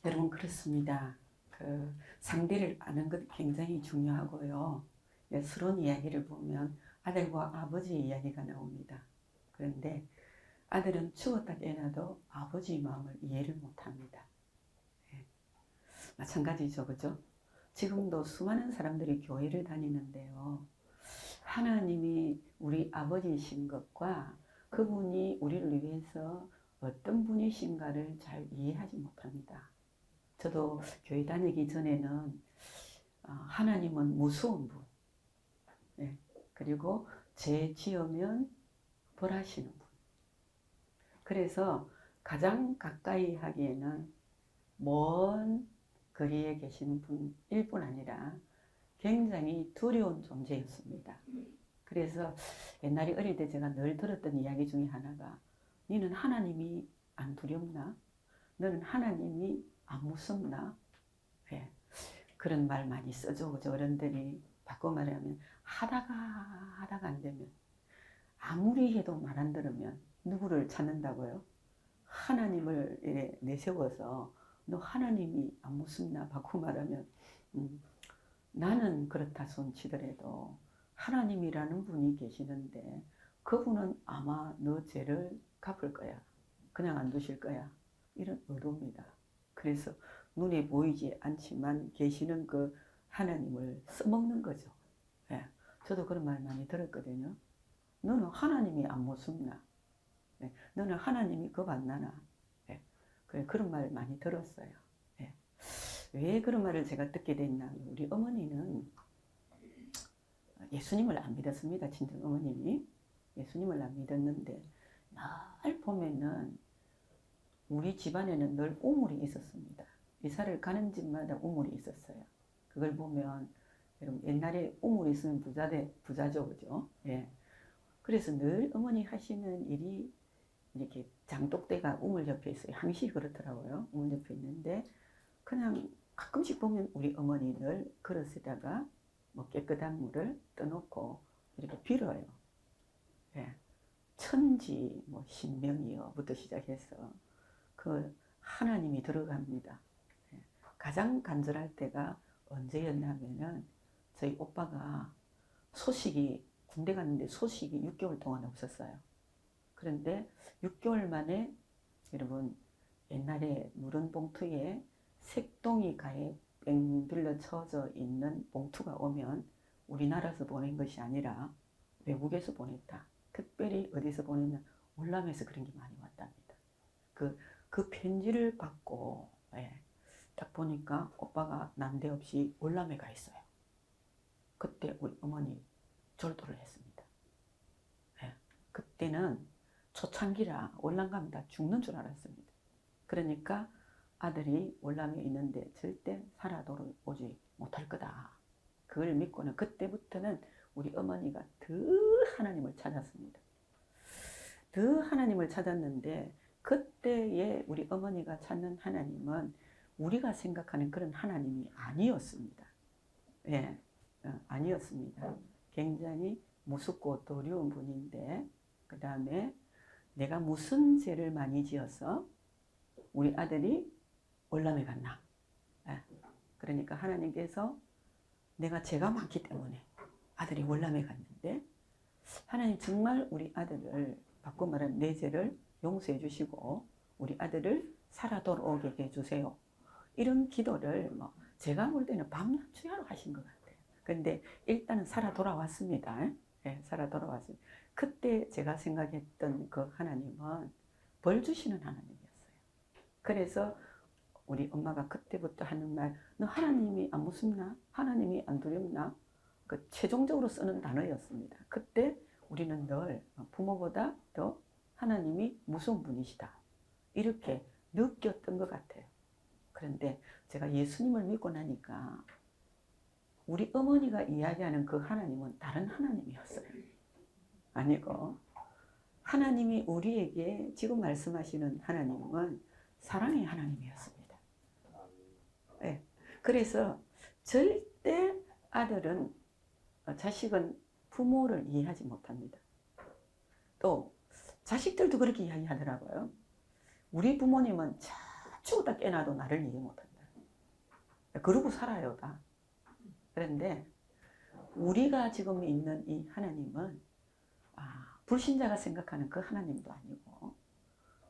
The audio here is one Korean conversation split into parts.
여러분 그렇습니다. 상대를 아는 것 굉장히 중요하고요. 예스런 이야기를 보면 아들과 아버지의 이야기가 나옵니다. 그런데 아들은 죽었다 깨어나도 아버지의 마음을 이해를 못합니다. 예, 마찬가지죠, 그죠? 지금도 수많은 사람들이 교회를 다니는데요. 하나님이 우리 아버지이신 것과 그분이 우리를 위해서 어떤 분이신가를 잘 이해하지 못합니다. 저도 교회 다니기 전에는 하나님은 무서운 분, 네. 그리고 죄 지으면 벌하시는 분. 그래서 가장 가까이 하기에는 먼 거리에 계신 분일 뿐 아니라 굉장히 두려운 존재였습니다. 그래서 옛날에 어릴 때 제가 늘 들었던 이야기 중에 하나가 너는 하나님이 안 두렵나? 너는 하나님이 안 무섭나? 예, 그런 말 많이 쓰죠. 그죠? 어른들이 바꿔 말하면 하다가 안 되면 아무리 해도 말 안 들으면 누구를 찾는다고요? 하나님을 내세워서 너 하나님이 안 무섭나? 바꿔 말하면 나는 그렇다 손치더라도 하나님이라는 분이 계시는데 그분은 아마 너 죄를 갚을 거야. 그냥 안 두실 거야. 이런 의도입니다. 그래서 눈에 보이지 않지만 계시는 그 하나님을 써먹는 거죠. 예. 저도 그런 말 많이 들었거든요. 너는 하나님이 안 무섭나? 예. 너는 하나님이 겁 안 나나? 예. 그런 말 많이 들었어요. 예. 왜 그런 말을 제가 듣게 됐나? 우리 어머니는 예수님을 안 믿었습니다. 친정 어머님이. 예수님을 안 믿었는데 날 보면은 우리 집안에는 늘 우물이 있었습니다. 이사를 가는 집마다 우물이 있었어요. 그걸 보면 여러분 옛날에 우물이 있으면 부자죠, 그죠? 예. 그래서 늘 어머니 하시는 일이 이렇게 장독대가 우물 옆에 있어요. 항시 그렇더라고요. 우물 옆에 있는데 그냥 가끔씩 보면 우리 어머니 늘 그릇에다가 뭐 깨끗한 물을 떠놓고 이렇게 빌어요. 예. 천지 뭐 신명이여부터 시작해서 그 하나님이 들어갑니다. 예. 가장 간절할 때가 언제였냐면은 저희 오빠가 소식이 군대 갔는데 소식이 6개월 동안 없었어요. 그런데 6개월 만에 여러분 옛날에 누런 봉투에 색동이 가에 뺑 둘러 쳐져 있는 봉투가 오면 우리나라에서 보낸 것이 아니라 외국에서 보냈다. 특별히 어디서 보냈냐? 월남에서 그런 게 많이 왔답니다. 그 편지를 받고 딱 보니까 오빠가 난데없이 월남에 가 있어요. 그때 우리 어머니 절도를 했습니다. 그때는 초창기라 월남 가면 다 죽는 줄 알았습니다. 그러니까 아들이 월남에 있는데 절대 살아 돌아오지 못할 거다. 그걸 믿고는 그때부터는 우리 어머니가 더 하나님을 찾았습니다. 더 하나님을 찾았는데 그때의 우리 어머니가 찾는 하나님은 우리가 생각하는 그런 하나님이 아니었습니다. 예, 아니었습니다. 굉장히 무섭고 두려운 분인데 그 다음에 내가 무슨 죄를 많이 지어서 우리 아들이 월남에 갔나? 예, 그러니까 하나님께서 내가 죄가 많기 때문에 아들이 월남에 갔는데 하나님 정말 우리 아들을 바꿔 말하면 내 죄를 용서해 주시고 우리 아들을 살아 돌아오게 해주세요. 이런 기도를 제가 볼 때는 밤낮 주야로 하신 것 같아요. 근데 일단은 살아 돌아왔습니다. 네, 살아 돌아왔습니다. 그때 제가 생각했던 그 하나님은 벌 주시는 하나님이었어요. 그래서 우리 엄마가 그때부터 하는 말, 너 하나님이 안 무섭나? 하나님이 안 두렵나? 그 최종적으로 쓰는 단어였습니다. 그때 우리는 늘 부모보다 더 하나님이 무서운 분이시다. 이렇게 느꼈던 것 같아요. 그런데 제가 예수님을 믿고 나니까 우리 어머니가 이야기하는 그 하나님은 다른 하나님이었어요. 아니고 하나님이 우리에게 지금 말씀하시는 하나님은 사랑의 하나님이었습니다. 네. 그래서 절대 자식은 부모를 이해하지 못합니다. 또 자식들도 그렇게 이야기하더라고요. 우리 부모님은 참 죽었다 깨어나도 나를 이해 못한다. 그러고 살아요 다. 그런데 우리가 지금 있는 이 하나님은 불신자가 생각하는 그 하나님도 아니고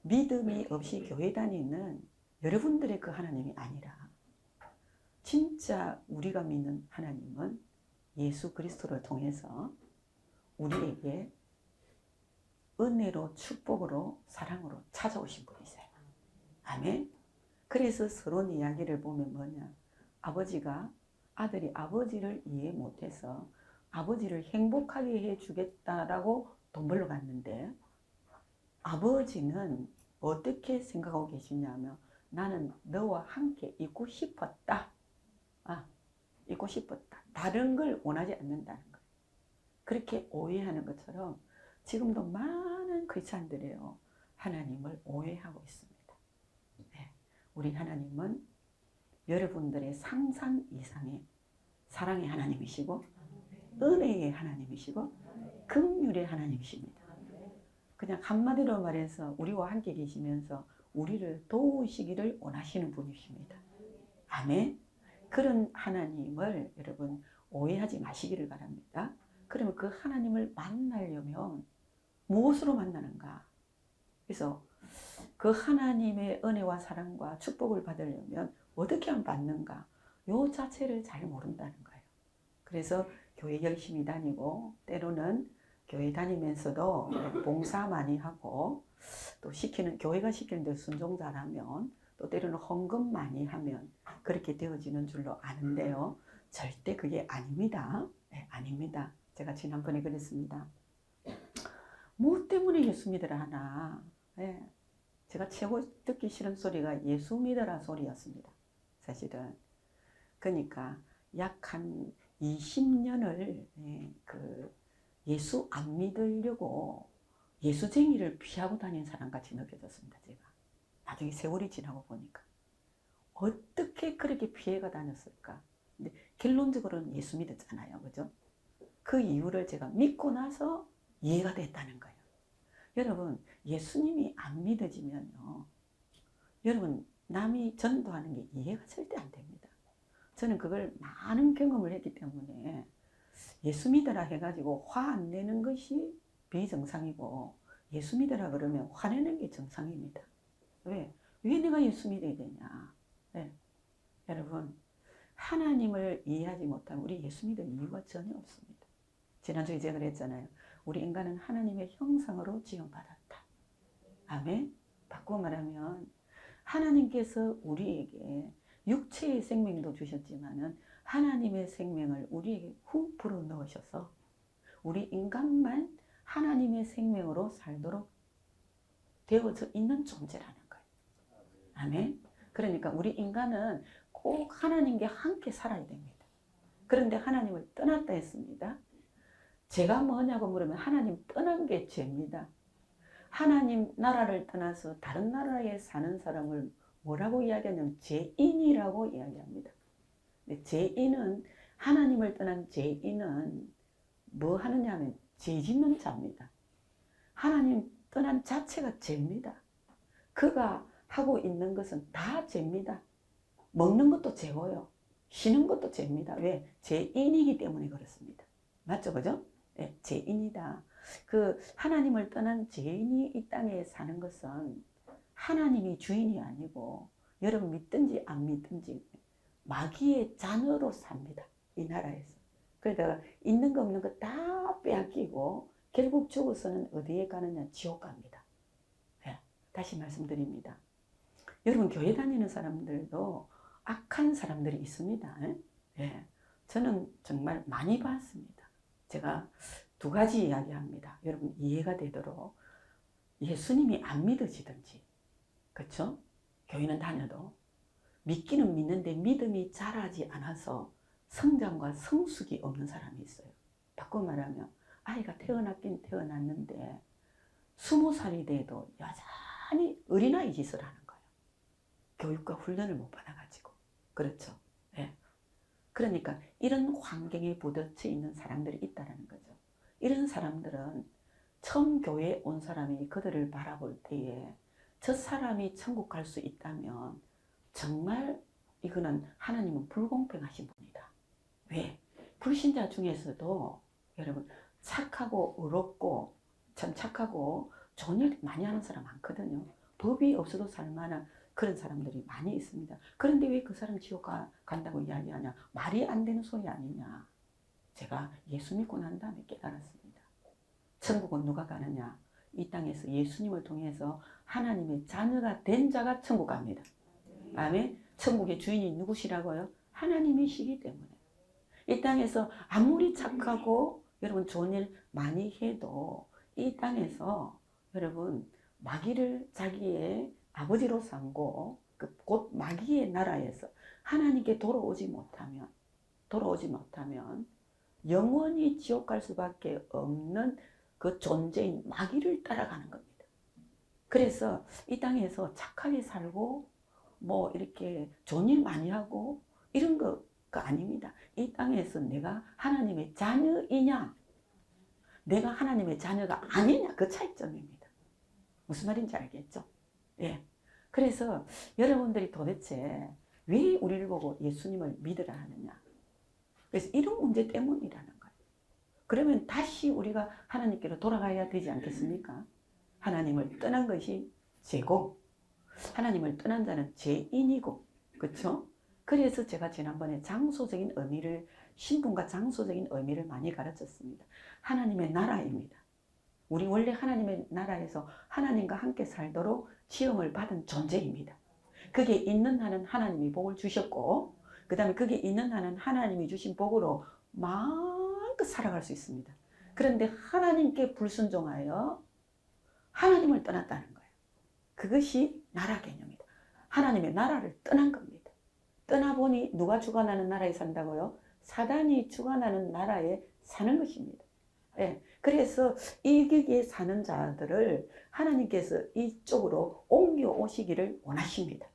믿음이 없이 교회 다니는 여러분들의 그 하나님이 아니라 진짜 우리가 믿는 하나님은 예수 그리스도를 통해서 우리에게 은혜로 축복으로 사랑으로 찾아오신 분이세요. 아멘. 그래서 서론 이야기를 보면 뭐냐, 아버지가 아들이 아버지를 이해 못해서 아버지를 행복하게 해주겠다라고 돈 벌러 갔는데 아버지는 어떻게 생각하고 계시냐면 나는 너와 함께 있고 싶었다. 있고 싶었다. 다른 걸 원하지 않는다는 거예요. 그렇게 오해하는 것처럼 지금도 많은 크리스찬들이요 하나님을 오해하고 있습니다. 네. 우리 하나님은 여러분들의 상상 이상의 사랑의 하나님이시고 은혜의 하나님이시고 긍휼의 하나님이십니다. 그냥 한마디로 말해서 우리와 함께 계시면서 우리를 도우시기를 원하시는 분이십니다. 아멘. 그런 하나님을 여러분 오해하지 마시기를 바랍니다. 그러면 그 하나님을 만나려면 무엇으로 만나는가? 그래서 그 하나님의 은혜와 사랑과 축복을 받으려면 어떻게 하면 받는가? 요 자체를 잘 모른다는 거예요. 그래서 교회 열심히 다니고 때로는 교회 다니면서도 봉사 많이 하고 또 교회가 시키는 대로 순종 잘하면 또 때로는 헌금 많이 하면 그렇게 되어지는 줄로 아는데요. 절대 그게 아닙니다. 네, 아닙니다. 제가 지난번에 그랬습니다. 뭐 때문에 예수 믿으라 하나. 네, 제가 최고 듣기 싫은 소리가 예수 믿으라 소리였습니다. 사실은. 그러니까 약 한 20년을 예수 안 믿으려고 예수쟁이를 피하고 다닌 사람같이 느껴졌습니다. 제가. 나중에 세월이 지나고 보니까. 어떻게 그렇게 피해가 다녔을까? 근데 결론적으로는 예수 믿었잖아요. 그죠? 그 이유를 제가 믿고 나서 이해가 됐다는 거예요. 여러분, 예수님이 안 믿어지면요. 여러분, 남이 전도하는 게 이해가 절대 안 됩니다. 저는 그걸 많은 경험을 했기 때문에 예수 믿으라 해가지고 화 안 내는 것이 비정상이고 예수 믿으라 그러면 화내는 게 정상입니다. 왜? 왜 내가 예수 믿어야 되냐? 네. 여러분, 하나님을 이해하지 못하면 우리 예수 믿을 이유가 전혀 없습니다. 지난주에 제가 그랬잖아요. 우리 인간은 하나님의 형상으로 지음받았다. 아멘? 바꾸어 말하면 하나님께서 우리에게 육체의 생명도 주셨지만은 하나님의 생명을 우리에게 훅 불어 넣으셔서 우리 인간만 하나님의 생명으로 살도록 되어져 있는 존재라는 거예요. 아멘? 그러니까 우리 인간은 꼭 하나님과 함께 살아야 됩니다. 그런데 하나님을 떠났다 했습니다. 죄가 뭐냐고 물으면 하나님 떠난 게 죄입니다. 하나님 나라를 떠나서 다른 나라에 사는 사람을 뭐라고 이야기하냐면 죄인이라고 이야기합니다. 죄인은 하나님을 떠난 죄인은 뭐 하느냐 하면 죄 짓는 자입니다. 하나님 떠난 자체가 죄입니다. 그가 하고 있는 것은 다 죄입니다. 먹는 것도 죄고요. 쉬는 것도 죄입니다. 왜? 죄인이기 때문에 그렇습니다. 맞죠? 그죠? 네, 죄인이다. 그 하나님을 떠난 죄인이 이 땅에 사는 것은 하나님이 주인이 아니고 여러분 믿든지 안 믿든지 마귀의 자녀로 삽니다. 이 나라에서. 그러다가 있는 거 없는 거 다 빼앗기고 결국 죽어서는 어디에 가느냐? 지옥 갑니다. 네, 다시 말씀드립니다. 여러분 교회 다니는 사람들도 악한 사람들이 있습니다. 네, 저는 정말 많이 봤습니다. 제가 두 가지 이야기합니다. 여러분 이해가 되도록 예수님이 안 믿어지든지 그렇죠? 교회는 다녀도 믿기는 믿는데 믿음이 자라지 않아서 성장과 성숙이 없는 사람이 있어요. 바꿔 말하면 아이가 태어났긴 태어났는데 20살이 돼도 여전히 어린아이 짓을 하는 거예요. 교육과 훈련을 못 받아가지고. 그렇죠? 네. 그러니까 이런 환경에 부딪혀 있는 사람들이 있다는 거죠. 이런 사람들은 처음 교회에 온 사람이 그들을 바라볼 때에 저 사람이 천국 갈 수 있다면 정말 이거는 하나님은 불공평하신 분이다. 왜? 불신자 중에서도 여러분 착하고 의롭고 참 착하고 좋은 일 많이 하는 사람 많거든요. 법이 없어도 살만한 그런 사람들이 많이 있습니다. 그런데 왜 그 사람 지옥 간다고 이야기하냐? 말이 안 되는 소리 아니냐? 제가 예수 믿고 난 다음에 깨달았습니다. 천국은 누가 가느냐? 이 땅에서 예수님을 통해서 하나님의 자녀가 된 자가 천국 갑니다. 아멘. 천국의 주인이 누구시라고요? 하나님이시기 때문에. 이 땅에서 아무리 착하고 여러분 좋은 일 많이 해도 이 땅에서 여러분 마귀를 자기의 아버지로 삼고 곧 마귀의 나라에서 하나님께 돌아오지 못하면 영원히 지옥 갈 수밖에 없는 그 존재인 마귀를 따라가는 겁니다. 그래서 이 땅에서 착하게 살고 뭐 이렇게 좋은 일 많이 하고 이런 거가 아닙니다. 이 땅에서 내가 하나님의 자녀이냐 내가 하나님의 자녀가 아니냐 그 차이점입니다. 무슨 말인지 알겠죠? 예. 그래서 여러분들이 도대체 왜 우리를 보고 예수님을 믿으라 하느냐? 그래서 이런 문제 때문이라는 거예요. 그러면 다시 우리가 하나님께로 돌아가야 되지 않겠습니까? 하나님을 떠난 것이 죄고 하나님을 떠난 자는 죄인이고 그렇죠? 그래서 제가 지난번에 장소적인 의미를 신분과 장소적인 의미를 많이 가르쳤습니다. 하나님의 나라입니다. 우리 원래 하나님의 나라에서 하나님과 함께 살도록 지음을 받은 존재입니다. 그게 있는 한은 하나님이 복을 주셨고 그 다음에 그게 있는 한은 하나님이 주신 복으로 마음껏 살아갈 수 있습니다. 그런데 하나님께 불순종하여 하나님을 떠났다는 거예요. 그것이 나라 개념이다. 하나님의 나라를 떠난 겁니다. 떠나보니 누가 주관하는 나라에 산다고요? 사단이 주관하는 나라에 사는 것입니다. 예. 그래서 이기에 사는 자들을 하나님께서 이쪽으로 옮겨 오시기를 원하십니다.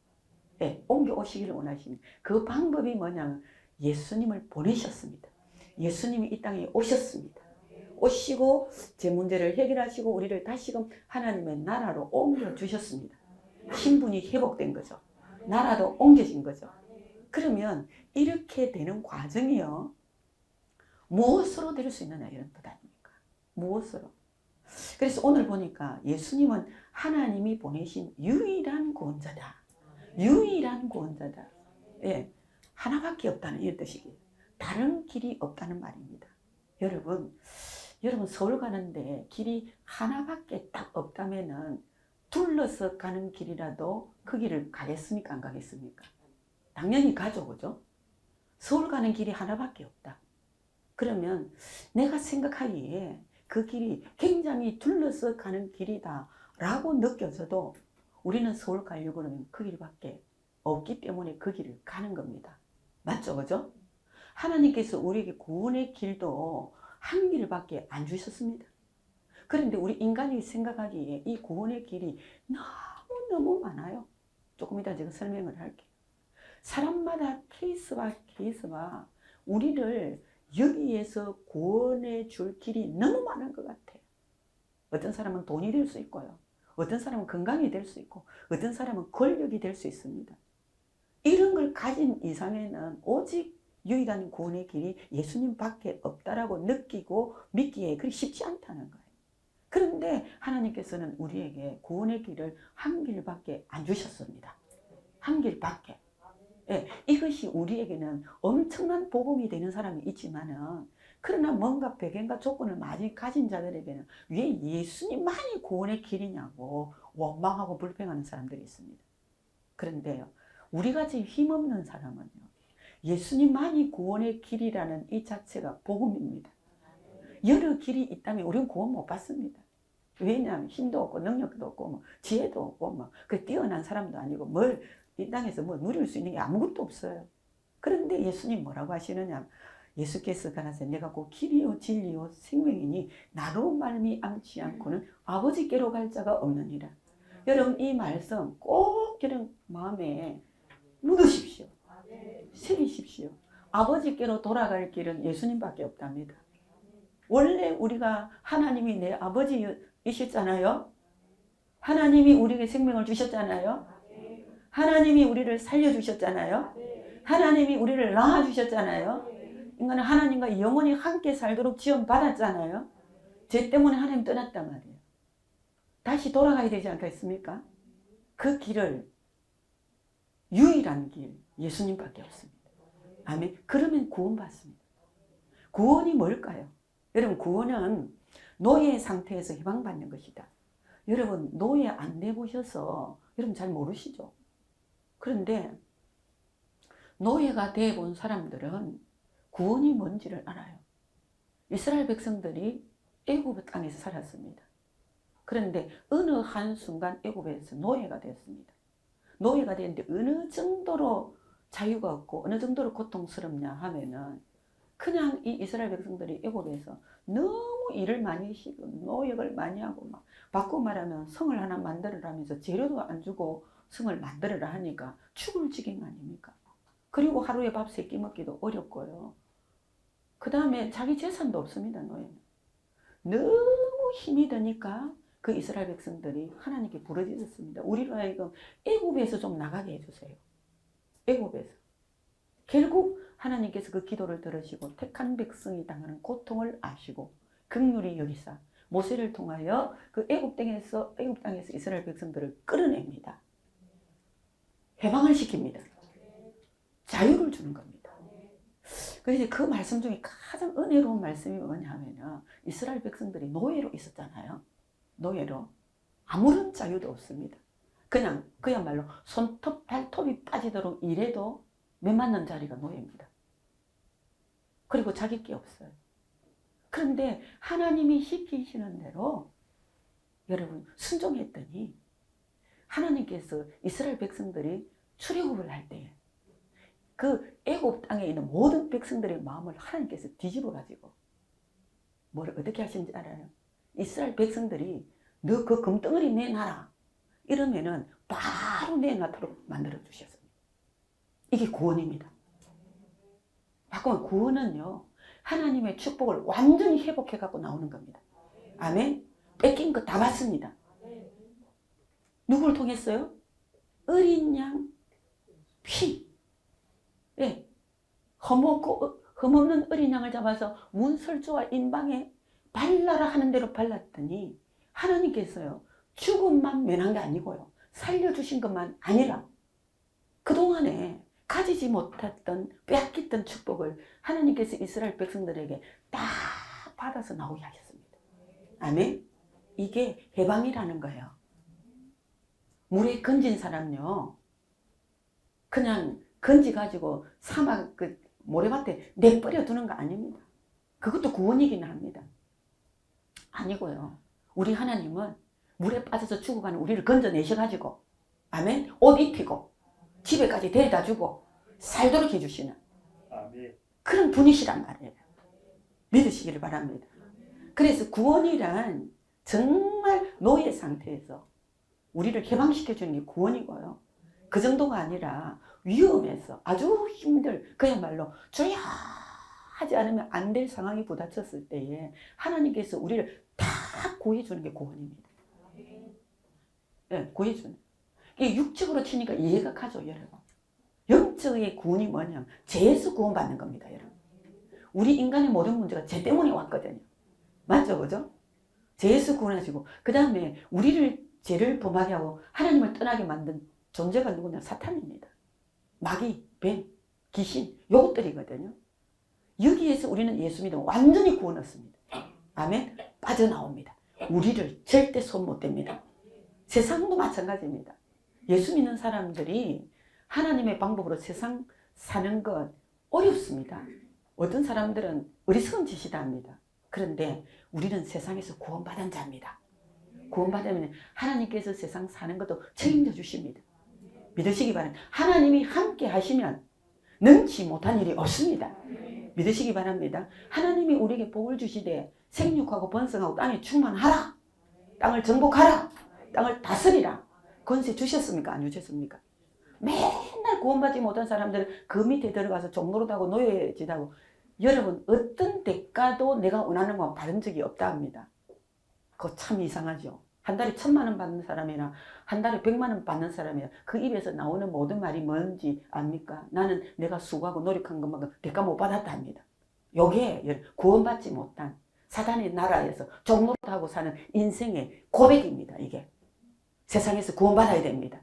예, 옮겨 오시기를 원하십니다. 그 방법이 뭐냐면 예수님을 보내셨습니다. 예수님이 이 땅에 오셨습니다. 오시고 제 문제를 해결하시고 우리를 다시금 하나님의 나라로 옮겨 주셨습니다. 신분이 회복된 거죠. 나라도 옮겨진 거죠. 그러면 이렇게 되는 과정이요. 무엇으로 될 수 있느냐 이런 뜻 아닙니까? 무엇으로? 그래서 오늘 보니까 예수님은 하나님이 보내신 유일한 구원자다. 유일한 구원자다. 예, 하나밖에 없다는 이런 뜻이에요. 다른 길이 없다는 말입니다. 여러분 서울 가는데 길이 하나밖에 딱 없다면은 둘러서 가는 길이라도 그 길을 가겠습니까? 안 가겠습니까? 당연히 가죠, 그죠? 서울 가는 길이 하나밖에 없다. 그러면 내가 생각하기에 그 길이 굉장히 둘러서 가는 길이다 라고 느껴져도 우리는 서울 가려고 그러면 그 길밖에 없기 때문에 그 길을 가는 겁니다. 맞죠? 그죠? 하나님께서 우리에게 구원의 길도 한 길밖에 안 주셨습니다. 그런데 우리 인간이 생각하기에 이 구원의 길이 너무너무 많아요. 조금 이따 제가 설명을 할게요. 사람마다 케이스와 우리를 여기에서 구원해 줄 길이 너무 많은 것 같아요. 어떤 사람은 돈이 될 수 있고요. 어떤 사람은 건강이 될 수 있고 어떤 사람은 권력이 될 수 있습니다. 이런 걸 가진 이상에는 오직 유일한 구원의 길이 예수님밖에 없다라고 느끼고 믿기에 그리 쉽지 않다는 거예요. 그런데 하나님께서는 우리에게 구원의 길을 한 길밖에 안 주셨습니다. 한 길밖에. 예, 이것이 우리에게는 엄청난 복음이 되는 사람이 있지만은 그러나 뭔가 배경과 조건을 많이 가진 자들에게는 왜 예수님만이 구원의 길이냐고 원망하고 불평하는 사람들이 있습니다. 그런데요, 우리같이 힘없는 사람은요, 예수님만이 구원의 길이라는 이 자체가 복음입니다. 여러 길이 있다면 우리는 구원 못 받습니다. 왜냐하면 힘도 없고 능력도 없고 뭐 지혜도 없고 뭐 그 뛰어난 사람도 아니고 뭘 이 땅에서 뭐 누릴 수 있는 게 아무것도 없어요. 그런데 예수님 뭐라고 하시느냐? 예수께서 가라사대 내가 곧 길이요 진리요 생명이니 나로 말미암지 않고는 아버지께로 갈 자가 없느니라. 여러분 이 말씀 꼭 여러분 마음에 묻으십시오. 새기십시오. 아버지께로 돌아갈 길은 예수님밖에 없답니다. 원래 우리가 하나님이 내 아버지이셨잖아요. 하나님이 우리에게 생명을 주셨잖아요. 하나님이 우리를 살려주셨잖아요. 하나님이 우리를 낳아주셨잖아요. 인간은 하나님과 영원히 함께 살도록 지원받았잖아요. 죄 때문에 하나님 떠났단 말이에요. 다시 돌아가야 되지 않겠습니까? 그 길을, 유일한 길, 예수님밖에 없습니다. 아멘. 그러면 구원받습니다. 구원이 뭘까요? 여러분, 구원은 노예 상태에서 해방받는 것이다. 여러분, 노예 안 돼보셔서 여러분 잘 모르시죠? 그런데 노예가 돼본 사람들은 구원이 뭔지를 알아요. 이스라엘 백성들이 애굽 땅에서 살았습니다. 그런데 어느 한순간 애굽에서 노예가 됐습니다. 노예가 됐는데 어느 정도로 자유가 없고 어느 정도로 고통스럽냐 하면은 그냥 이 이스라엘 백성들이 애굽에서 너무 일을 많이 시고 노역을 많이 하고 막 바꾸고 말하면 성을 하나 만들으라면서 재료도 안 주고 성을 만들으라 하니까 죽을 지경 아닙니까? 그리고 하루에 밥 3끼 먹기도 어렵고요. 그 다음에 자기 재산도 없습니다. 노예는. 너무 힘이 드니까 그 이스라엘 백성들이 하나님께 부르짖었습니다. 우리로 하여금 애굽에서 좀 나가게 해주세요. 애굽에서. 결국 하나님께서 그 기도를 들으시고 택한 백성이 당하는 고통을 아시고 긍휼히 여기사 모세를 통하여 그 애굽 땅에서 이스라엘 백성들을 끌어냅니다. 해방을 시킵니다. 자유를 주는 겁니다. 그래서 그 말씀 중에 가장 은혜로운 말씀이 뭐냐면 이스라엘 백성들이 노예로 있었잖아요. 노예로. 아무런 자유도 없습니다. 그냥 그야말로 손톱 발톱이 빠지도록 일해도 매 맞는 자리가 노예입니다. 그리고 자기 게 없어요. 그런데 하나님이 시키시는 대로 여러분 순종했더니 하나님께서 이스라엘 백성들이 출애굽을 할 때에 그 애굽 땅에 있는 모든 백성들의 마음을 하나님께서 뒤집어 가지고 뭘 어떻게 하신지 알아요? 이스라엘 백성들이 너 그 금덩어리 내놔라 이러면은 바로 내놔도록 만들어 주셨습니다. 이게 구원입니다. 바꾸면 구원은요 하나님의 축복을 완전히 회복해 갖고 나오는 겁니다. 아멘. 뺏긴 거 다 받습니다. 누구를 통했어요? 어린 양 피. 예. 흠없는 어린 양을 잡아서 문설주와 인방에 발라라 하는 대로 발랐더니 하나님께서요 죽음만 면한 게 아니고요 살려주신 것만 아니라 그동안에 가지지 못했던 빼앗겼던 축복을 하나님께서 이스라엘 백성들에게 딱 받아서 나오게 하셨습니다. 아멘. 이게 해방이라는 거예요. 물에 건진 사람요 그냥 건지가지고 사막 그 모래밭에 내버려 두는 거 아닙니다. 그것도 구원이긴 합니다. 아니고요. 우리 하나님은 물에 빠져서 죽어가는 우리를 건져내셔가지고 아멘 옷 입히고 집에까지 데려다 주고 살도록 해주시는 그런 분이시란 말이에요. 믿으시기를 바랍니다. 그래서 구원이란 정말 노예 상태에서 우리를 해방시켜주는 게 구원이고요. 그 정도가 아니라 위험해서 아주 그야말로 주여 하지 않으면 안 될 상황이 부닥쳤을 때에 하나님께서 우리를 다 구해주는 게 구원입니다. 네, 구해주는. 이게 육적으로 치니까 이해가 가죠, 여러분. 영적의 구원이 뭐냐면 죄에서 구원받는 겁니다, 여러분. 우리 인간의 모든 문제가 죄 때문에 왔거든요. 맞죠, 그죠? 죄에서 구원하시고 그 다음에 우리를 죄를 범하게 하고 하나님을 떠나게 만든 존재가 누구냐? 사탄입니다. 마귀, 뱀, 귀신 요것들이거든요. 여기에서 우리는 예수 믿으면 완전히 구원 얻습니다. 아멘. 빠져나옵니다. 우리를 절대 손 못 댑니다. 세상도 마찬가지입니다. 예수 믿는 사람들이 하나님의 방법으로 세상 사는 것 어렵습니다. 어떤 사람들은 어리석은 짓이다 합니다. 그런데 우리는 세상에서 구원받은 자입니다. 구원받으면 하나님께서 세상 사는 것도 책임져 주십니다. 믿으시기 바랍니다. 하나님이 함께 하시면 능치 못한 일이 없습니다. 믿으시기 바랍니다. 하나님이 우리에게 복을 주시되 생육하고 번성하고 땅에 충만하라. 땅을 정복하라. 땅을 다스리라. 권세 주셨습니까? 안 주셨습니까? 맨날 구원받지 못한 사람들은 그 밑에 들어가서 종노릇하고 노예짓하고 여러분 어떤 대가도 내가 원하는 거 받은 적이 없다 합니다. 그거 참 이상하죠. 한 달에 1,000만 원 받는 사람이나 한 달에 100만 원 받는 사람이나 그 입에서 나오는 모든 말이 뭔지 압니까? 나는 내가 수고하고 노력한 것만큼 대가 못 받았다 합니다. 요게 구원받지 못한 사단의 나라에서 종노릇하고 사는 인생의 고백입니다. 이게 세상에서 구원받아야 됩니다.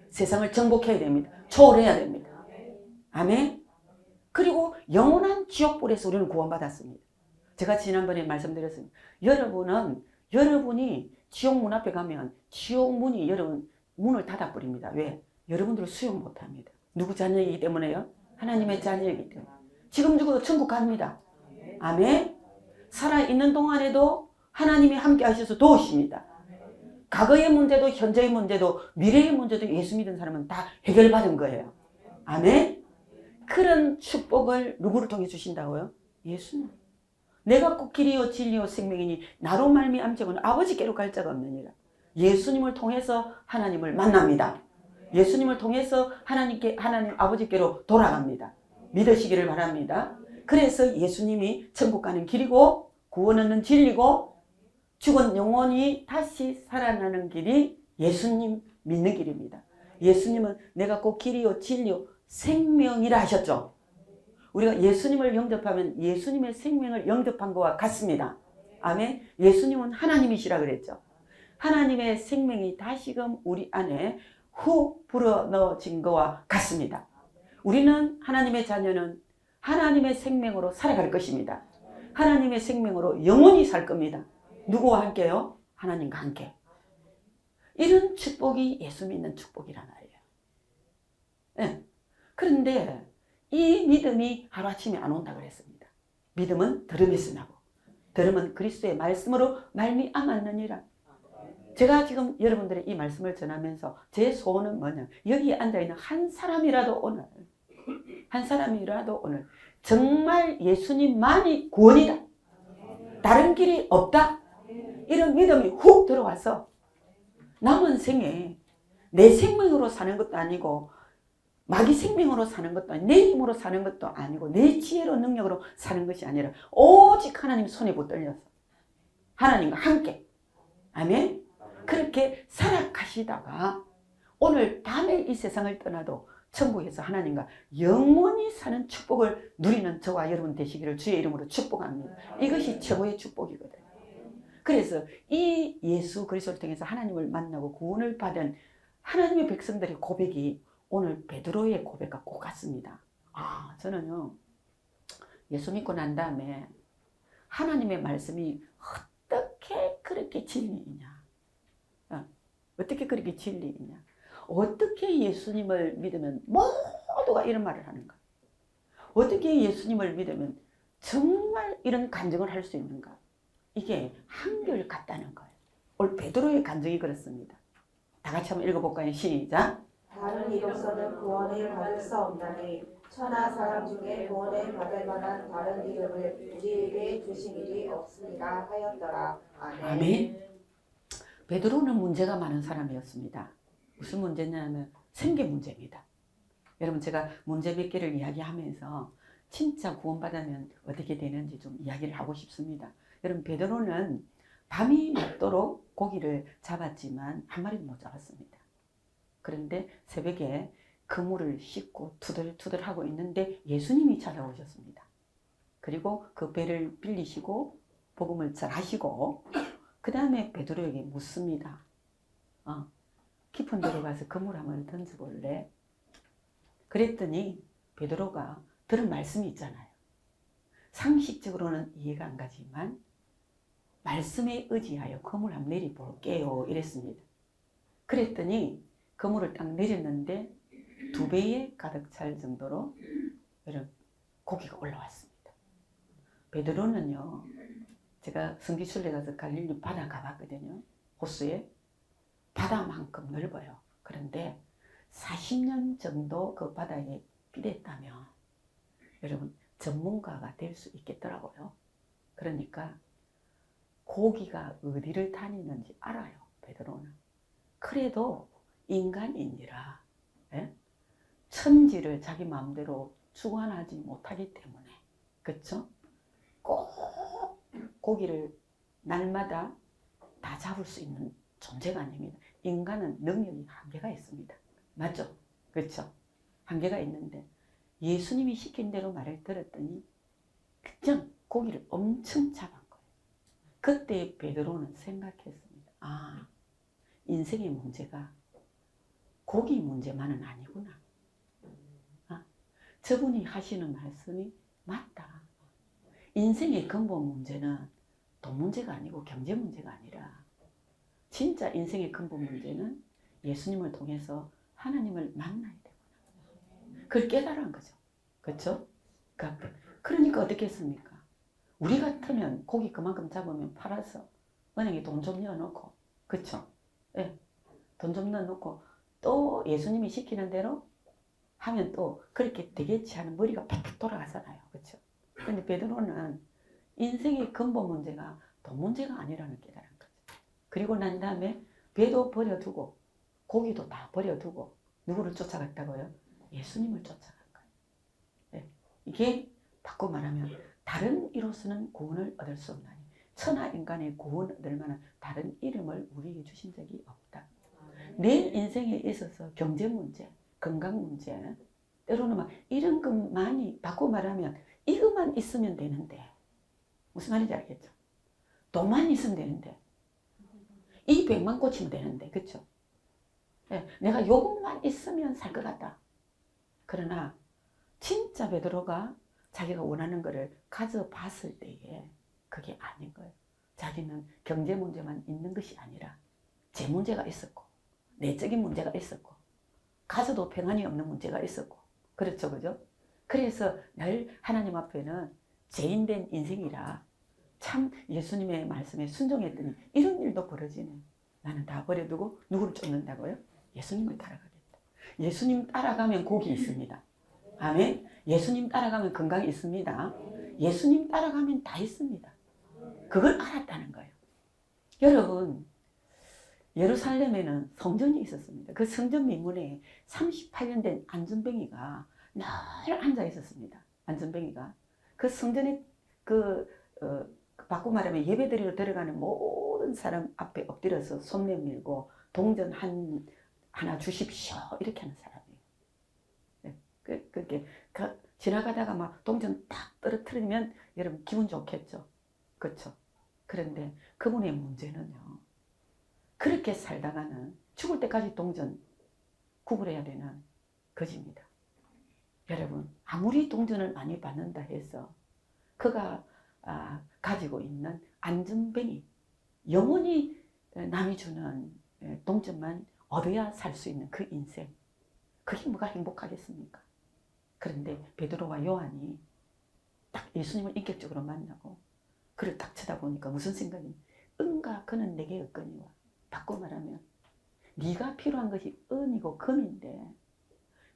세상을 정복해야 됩니다. 초월해야 됩니다. 아멘. 그리고 영원한 지옥불에서 우리는 구원받았습니다. 제가 지난번에 말씀드렸습니다. 여러분이 지옥 문 앞에 가면 지옥 문이 여러분 문을 닫아버립니다. 왜? 여러분들을 수용 못합니다. 누구 자녀이기 때문에요? 하나님의 자녀이기 때문에. 지금 죽어도 천국 갑니다. 아멘. 살아있는 동안에도 하나님이 함께 하셔서 도우십니다. 과거의 문제도 현재의 문제도 미래의 문제도 예수 믿은 사람은 다 해결받은 거예요. 아멘. 그런 축복을 누구를 통해 주신다고요? 예수님. 내가 꼭 길이요 진리요 생명이니 나로 말미암자고는 아버지께로 갈 자가 없느니라. 예수님을 통해서 하나님을 만납니다. 예수님을 통해서 하나님 아버지께로 돌아갑니다. 믿으시기를 바랍니다. 그래서 예수님이 천국 가는 길이고 구원 얻는 진리고 죽은 영혼이 다시 살아나는 길이 예수님 믿는 길입니다. 예수님은 내가 꼭 길이요 진리요 생명이라 하셨죠. 우리가 예수님을 영접하면 예수님의 생명을 영접한 것과 같습니다. 아멘. 예수님은 하나님이시라 그랬죠. 하나님의 생명이 다시금 우리 안에 후 불어넣어진 것과 같습니다. 우리는 하나님의 자녀는 하나님의 생명으로 살아갈 것입니다. 하나님의 생명으로 영원히 살 겁니다. 누구와 함께요? 하나님과 함께. 이런 축복이 예수 믿는 축복이란 말이에요. 네. 그런데 이 믿음이 하루아침에 안 온다 그랬습니다. 믿음은 들음에서 나고 들음은 그리스도의 말씀으로 말미암았느니라. 제가 지금 여러분들의 이 말씀을 전하면서 제 소원은 뭐냐? 여기 앉아있는 한 사람이라도 오늘 정말 예수님만이 구원이다. 다른 길이 없다. 이런 믿음이 훅 들어와서 남은 생에 내 생명으로 사는 것도 아니고 마귀 생명으로 사는 것도 아니고 내 힘으로 사는 것도 아니고 내 지혜로 능력으로 사는 것이 아니라 오직 하나님 손에 붙들려서 하나님과 함께 아멘. 그렇게 살아가시다가 오늘 밤에 이 세상을 떠나도 천국에서 하나님과 영원히 사는 축복을 누리는 저와 여러분 되시기를 주의 이름으로 축복합니다. 이것이 최고의 축복이거든요. 그래서 이 예수 그리스도를 통해서 하나님을 만나고 구원을 받은 하나님의 백성들의 고백이 오늘 베드로의 고백과 꼭 같습니다. 저는요 예수 믿고 난 다음에 하나님의 말씀이 어떻게 그렇게 진리이냐, 어떻게 그렇게 진리이냐, 어떻게 예수님을 믿으면 모두가 이런 말을 하는가, 어떻게 예수님을 믿으면 정말 이런 간증을 할 수 있는가, 이게 한결 같다는 거예요. 오늘 베드로의 간증이 그렇습니다. 다 같이 한번 읽어볼까요? 시작. 다른 이로서는 구원을 받을 수 없나니 천하 사람 중에 구원을 받을 만한 다른 이름을 우리에게 주신 일이 없으리라 하였더라. 아멘. 아멘. 베드로는 문제가 많은 사람이었습니다. 무슨 문제냐면 생계 문제입니다. 여러분 제가 문제 몇 개를 이야기하면서 진짜 구원받으면 어떻게 되는지 좀 이야기를 하고 싶습니다. 여러분 베드로는 밤이 맞도록 고기를 잡았지만 한 마리도 못 잡았습니다. 그런데 새벽에 그물을 씻고 투덜투덜하고 있는데 예수님이 찾아오셨습니다. 그리고 그 배를 빌리시고 복음을 전하시고 그 다음에 베드로에게 묻습니다. 깊은 데로 가서 그물 한번 던져볼래? 그랬더니 베드로가 들은 말씀이 있잖아요. 상식적으로는 이해가 안 가지만 말씀에 의지하여 그물 한번 내려볼게요 이랬습니다. 그랬더니 그물을 딱 내렸는데 2배에 가득 찰 정도로 이런 고기가 올라왔습니다. 베드로는요, 제가 성지순례 가서 갈릴리 바다 가봤거든요. 호수에 바다만큼 넓어요. 그런데 40년 정도 그 바다에 비댔다면 여러분 전문가가 될 수 있겠더라고요. 그러니까 고기가 어디를 다니는지 알아요. 베드로는. 그래도 인간이니라 천지를 자기 마음대로 주관하지 못하기 때문에 그렇죠? 꼭 고기를 날마다 다 잡을 수 있는 존재가 아닙니다. 인간은 능력이 한계가 있습니다. 맞죠? 그렇죠? 한계가 있는데 예수님이 시킨 대로 말을 들었더니 그냥 고기를 엄청 잡은 거예요. 그때 베드로는 생각했습니다. 아, 인생의 문제가 고기 문제만은 아니구나. 아, 저분이 하시는 말씀이 맞다. 인생의 근본 문제는 돈 문제가 아니고 경제 문제가 아니라 진짜 인생의 근본 문제는 예수님을 통해서 하나님을 만나야 되구나. 그걸 깨달은 거죠. 그렇죠? 그러니까 어떻게 했습니까? 우리 같으면 고기 그만큼 잡으면 팔아서 은행에 돈 좀 넣어놓고, 그렇죠? 예, 돈 좀 넣어놓고 또 예수님이 시키는 대로 하면 또 그렇게 되겠지 하는 머리가 팍팍 돌아가잖아요. 그렇죠? 근데 베드로는 인생의 근본 문제가 돈 문제가 아니라는 깨달은 거죠. 그리고 난 다음에 배도 버려두고 고기도 다 버려두고 누구를 쫓아갔다고요? 예수님을 쫓아간 거예요. 네. 이게 바꿔 말하면 다른 이로서는 구원을 얻을 수 없나니 천하 인간의 구원 얻을 만한 다른 이름을 우리에게 주신 적이 없다. 내 인생에 있어서 경제 문제, 건강 문제, 때로는 막 이런 것만이 바꿔 말하면 이것만 있으면 되는데 무슨 말인지 알겠죠? 돈만 있으면 되는데 이 병만 고치면 되는데, 그렇죠? 네, 내가 요것만 있으면 살 것 같다. 그러나 진짜 베드로가 자기가 원하는 것을 가져봤을 때에 그게 아닌 거예요. 자기는 경제 문제만 있는 것이 아니라 제 문제가 있었고 내적인 문제가 있었고 가서도 평안이 없는 문제가 있었고, 그렇죠, 그죠? 그래서 늘 하나님 앞에는 죄인된 인생이라 참 예수님의 말씀에 순종했더니 이런 일도 벌어지네. 나는 다 버려두고 누구를 쫓는다고요? 예수님을 따라가겠다. 예수님 따라가면 복이 있습니다. 아멘. 예수님 따라가면 건강이 있습니다. 예수님 따라가면 다 있습니다. 그걸 알았다는 거예요. 여러분, 예루살렘에는 성전이 있었습니다. 그 성전 민문에 38년 된 안전뱅이가 늘 앉아 있었습니다. 안전뱅이가 그 성전에 바꿔 말하면 예배드리러 들어가는 모든 사람 앞에 엎드려서 손 내밀고 동전 하나 주십시오 이렇게 하는 사람이에요. 네, 그렇게 지나가다가 막 동전 딱 떨어뜨리면 여러분 기분 좋겠죠. 그렇죠. 그런데 그분의 문제는요, 그렇게 살다가는 죽을 때까지 동전 구걸해야 되는 거지입니다. 여러분, 아무리 동전을 많이 받는다 해서 그가 가지고 있는 안전뱅이, 영원히 남이 주는 동전만 얻어야 살 수 있는 그 인생, 그게 뭐가 행복하겠습니까? 그런데 베드로와 요한이 딱 예수님을 인격적으로 만나고 그를 딱 쳐다보니까 무슨 생각이? 은과 그는 내게 없거니와. 바꿔 말하면 네가 필요한 것이 은이고 금인데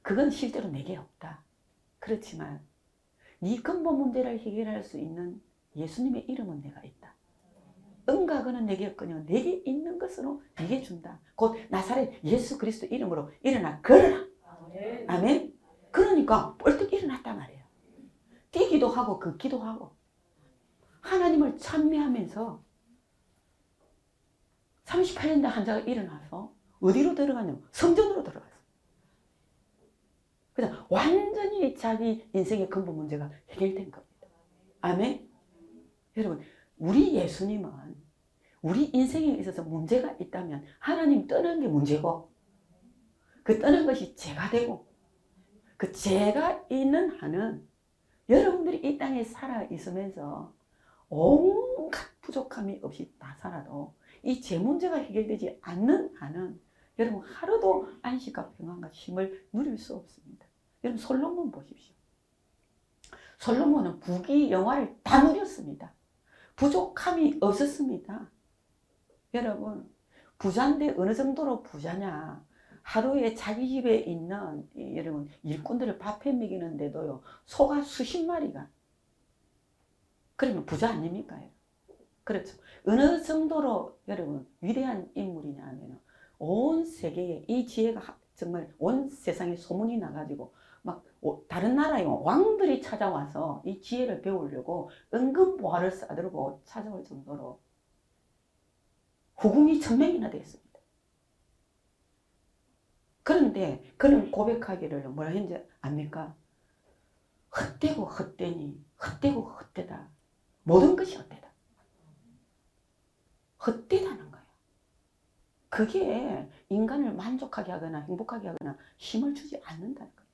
그건 실제로 내게 없다. 그렇지만 네 근본 문제를 해결할 수 있는 예수님의 이름은 내가 있다. 은과 금은 내게 없거니와 내게 있는 것으로 네게 준다. 곧 나사렛 예수 그리스도 이름으로 일어나 걸어라. 아멘. 그러니까 벌떡 일어났단 말이에요. 뛰기도 하고 걷기도 하고 하나님을 찬미하면서 38년 된 환자가 일어나서 어디로 들어가냐면 성전으로 들어갔어요. 그냥 완전히 자기 인생의 근본 문제가 해결된 겁니다. 아멘. 여러분, 우리 예수님은 우리 인생에 있어서 문제가 있다면 하나님 떠난 게 문제고 그 떠난 것이 죄가 되고 그 죄가 있는 한은 여러분들이 이 땅에 살아 있으면서 온갖 부족함이 없이 다 살아도 이 죄 문제가 해결되지 않는 한은 여러분 하루도 안식과 평안과 힘을 누릴 수 없습니다. 여러분 솔로몬 보십시오. 솔로몬은 부귀 영화를 다 누렸습니다. 부족함이 없었습니다. 여러분 부자인데 어느 정도로 부자냐? 하루에 자기 집에 있는 여러분 일꾼들을 밥해 먹이는데도요 소가 수십 마리가. 그러면 부자 아닙니까? 그렇죠. 어느 정도로 여러분 위대한 인물이냐 하면 온 세계에 이 지혜가 정말 온 세상에 소문이 나가지고 막 다른 나라의 왕들이 찾아와서 이 지혜를 배우려고 은근 보화를 싸들고 찾아올 정도로 후궁이 1000명이나 됐습니다. 그런데 그는 고백하기를 뭐라 했는지 압니까? 헛되고 헛되니 헛되고 헛되다. 모든 것이 헛되다. 헛되다는 거예요. 그게 인간을 만족하게 하거나 행복하게 하거나 힘을 주지 않는다는 거예요.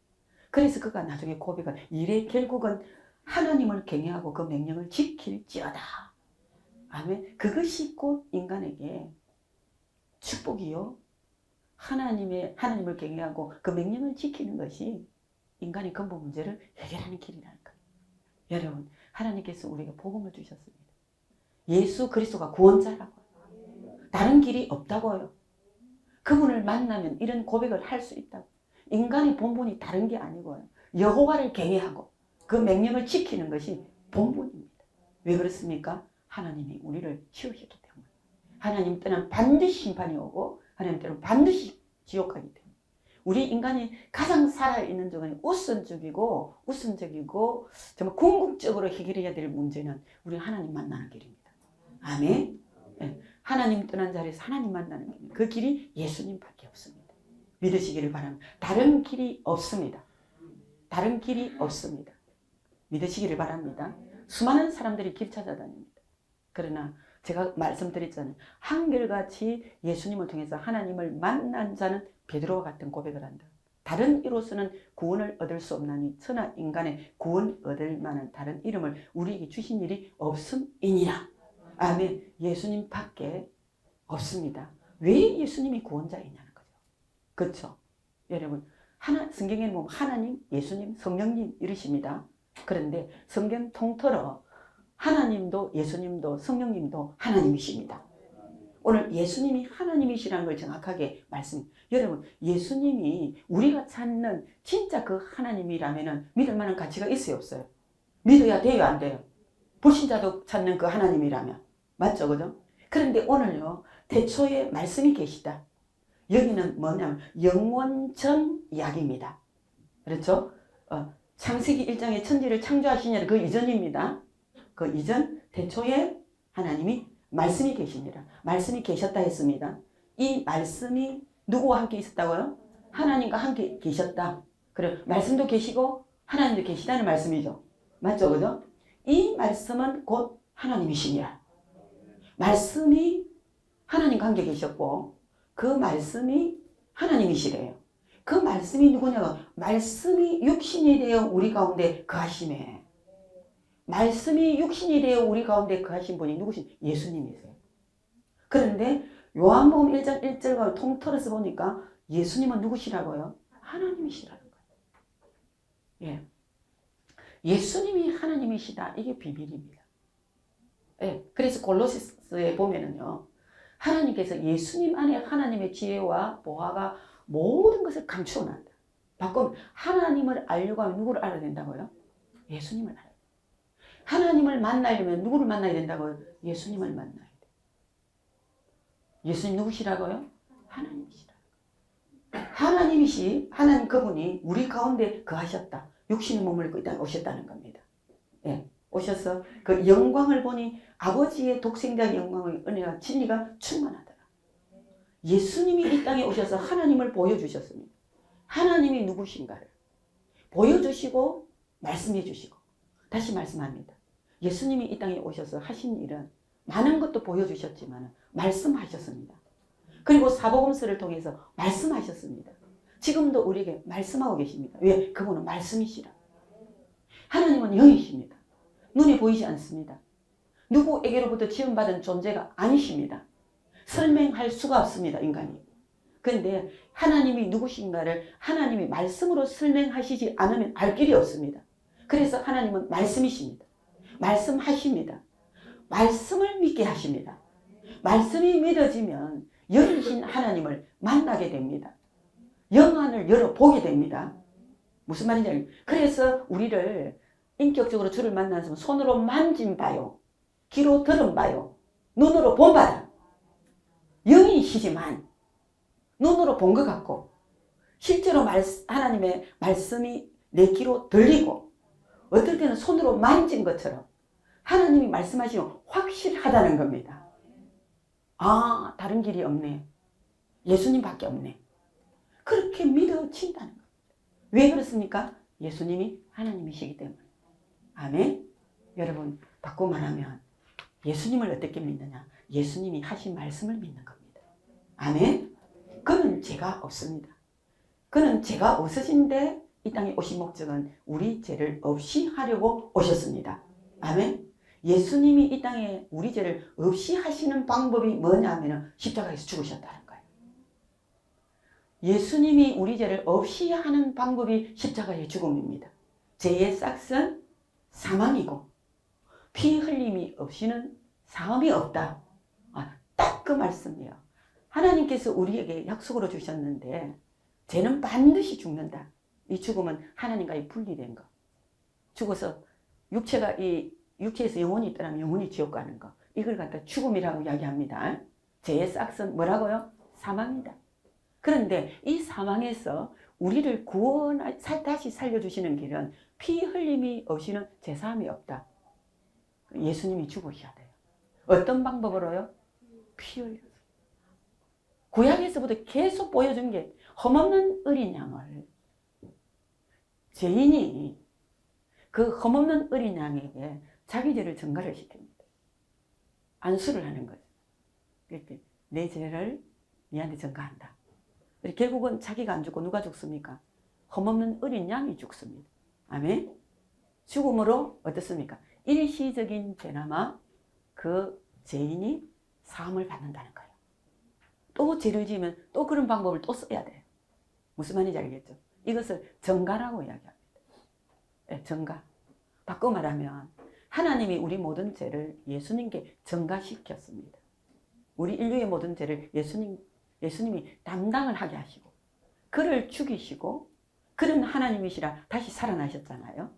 그래서 그가 나중에 고백한 일의 결국은 하나님을 경외하고 그 명령을 지킬지어다. 아멘. 그것이 곧 인간에게 축복이요. 하나님을 경외하고 그 명령을 지키는 것이 인간의 근본 문제를 해결하는 길이라는 거예요. 여러분, 하나님께서 우리에게 복음을 주셨습니다. 예수 그리스도가 구원자라고요. 다른 길이 없다고요. 그분을 만나면 이런 고백을 할 수 있다고. 인간의 본분이 다른 게 아니고요. 여호와를 경외하고 그 명령을 지키는 것이 본분입니다. 왜 그렇습니까? 하나님이 우리를 지으셨기 때문에. 하나님 때는 반드시 심판이 오고 하나님 때는 반드시 지옥 가기 때문에. 우리 인간이 가장 살아있는 중에 우선적이고 정말 궁극적으로 해결해야 될 문제는 우리 하나님 만나는 길입니다. 아멘. 네. 하나님 떠난 자리에서 하나님 만나는 길. 그 길이 예수님밖에 없습니다. 믿으시기를 바랍니다. 다른 길이 없습니다. 다른 길이 없습니다. 믿으시기를 바랍니다. 수많은 사람들이 길 찾아다닙니다. 그러나 제가 말씀드렸잖아요. 한결같이 예수님을 통해서 하나님을 만난 자는 베드로와 같은 고백을 한다. 다른 이로서는 구원을 얻을 수 없나니 천하 인간의 구원 얻을 만한 다른 이름을 우리에게 주신 일이 없음이니라. 아멘. 예수님밖에 없습니다. 왜 예수님이 구원자이냐는 거죠. 그렇죠. 여러분, 성경에는 보면 하나님, 예수님, 성령님 이러십니다. 그런데 성경 통틀어 하나님도 예수님도 성령님도 하나님이십니다. 오늘 예수님이 하나님이시라는 걸 정확하게 여러분, 예수님이 우리가 찾는 진짜 그 하나님이라면 믿을 만한 가치가 있어요, 없어요? 믿어야 돼요, 안 돼요? 불신자도 찾는 그 하나님이라면. 맞죠, 그죠? 그런데 오늘요, 태초에 말씀이 계시다. 여기는 뭐냐면 영원 전 이야기입니다. 그렇죠? 창세기 1장에 천지를 창조하시냐 그 이전입니다. 그 이전 태초에 하나님이 말씀이 계십니다. 말씀이 계셨다 했습니다. 이 말씀이 누구와 함께 있었다고요? 하나님과 함께 계셨다. 그래, 말씀도 계시고 하나님도 계시다는 말씀이죠. 맞죠, 그죠? 이 말씀은 곧 하나님이시니라. 말씀이 하나님과 함께 계셨고 그 말씀이 하나님이시래요. 그 말씀이 누구냐고? 말씀이 육신이 되어 우리 가운데 거하심에. 말씀이 육신이 되어 우리 가운데 거하신 분이 누구신? 예수님이세요. 그런데 요한복음 1장 1절과 통틀어서 보니까 예수님은 누구시라고요? 하나님이시라는 거예요. 예. 예수님이 하나님이시다. 이게 비밀입니다. 예. 그래서 골로새서에 보면은요. 하나님께서 예수님 안에 하나님의 지혜와 보화가 모든 것을 감추어 놨다. 바꾸면 하나님을 알려고 하면 누구를 알아야 된다고요? 예수님을 알아야 돼요. 하나님을 만나려면 누구를 만나야 된다고요? 예수님을 만나야 돼요. 예수님 누구시라고요? 하나님이시라고요. 하나님 그분이 우리 가운데 거하셨다. 육신의 몸을 입고 이 땅에 오셨다는 겁니다. 예, 오셔서 그 영광을 보니 아버지의 독생자의 영광의 은혜와 진리가 충만하더라. 예수님이 이 땅에 오셔서 하나님을 보여주셨습니다. 하나님이 누구신가를 보여주시고 말씀해 주시고 다시 말씀합니다. 예수님이 이 땅에 오셔서 하신 일은 많은 것도 보여주셨지만 말씀하셨습니다. 그리고 사복음서를 통해서 말씀하셨습니다. 지금도 우리에게 말씀하고 계십니다. 왜? 그분은 말씀이시라. 하나님은 영이십니다. 눈에 보이지 않습니다. 누구에게로부터 지원받은 존재가 아니십니다. 설명할 수가 없습니다, 인간이. 그런데 하나님이 누구신가를 하나님이 말씀으로 설명하시지 않으면 알 길이 없습니다. 그래서 하나님은 말씀이십니다. 말씀하십니다. 말씀을 믿게 하십니다. 말씀이 믿어지면 영이신 하나님을 만나게 됩니다. 영안을 열어보게 됩니다. 무슨 말인지 그래서 우리를 인격적으로 주를 만나서 손으로 만진 바요, 귀로 들은 바요, 눈으로 본 바다. 영이시지만 눈으로 본 것 같고 실제로 하나님의 말씀이 내 귀로 들리고 어떨 때는 손으로 만진 것처럼 하나님이 말씀하시면 확실하다는 겁니다. 아, 다른 길이 없네. 예수님밖에 없네. 그렇게 믿어진다는 거예요. 왜 그렇습니까? 예수님이 하나님이시기 때문에. 아멘. 여러분, 바꾸고 말하면 예수님을 어떻게 믿느냐? 예수님이 하신 말씀을 믿는 겁니다. 아멘. 그는 죄가 없습니다. 그는 죄가 없으신데 이 땅에 오신 목적은 우리 죄를 없이 하려고 오셨습니다. 아멘. 예수님이 이 땅에 우리 죄를 없이 하시는 방법이 뭐냐면 십자가에서 죽으셨다는 거예요. 예수님이 우리 죄를 없이 하는 방법이 십자가의 죽음입니다. 죄의 싹은 사망이고 피 흘림이 없이는 사함이 없다. 딱 그 말씀이에요. 하나님께서 우리에게 약속으로 주셨는데 죄는 반드시 죽는다. 이 죽음은 하나님과의 분리된 거. 죽어서 육체가 이 육체에서 영혼이 있더라면 영혼이 지옥 가는 거. 이걸 갖다 죽음이라고 이야기합니다. 죄의 싹은 뭐라고요? 사망이다. 그런데 이 사망에서 우리를 다시 살려주시는 길은 피 흘림이 없이는 제사함이 없다. 예수님이 죽으셔야 돼요. 어떤 방법으로요? 피 흘려서. 구약에서부터 계속 보여준 게 흠없는 어린 양을 죄인이 그 흠없는 어린 양에게 자기 죄를 전가를 시킵니다. 안수를 하는 거죠. 이렇게 내 죄를 니한테 전가한다. 결국은 자기가 안 죽고 누가 죽습니까? 흠없는 어린 양이 죽습니다. 아멘. 죽음으로 어떻습니까? 일시적인 죄나마 그 죄인이 사함을 받는다는 거예요. 또 죄를 지으면 또 그런 방법을 또 써야 돼요. 무슨 말인지 알겠죠? 이것을 전가라고 이야기합니다. 네, 전가. 바꿔 말하면 하나님이 우리 모든 죄를 예수님께 전가시켰습니다. 우리 인류의 모든 죄를 예수님이 담당을 하게 하시고 그를 죽이시고 그런 하나님이시라 다시 살아나셨잖아요.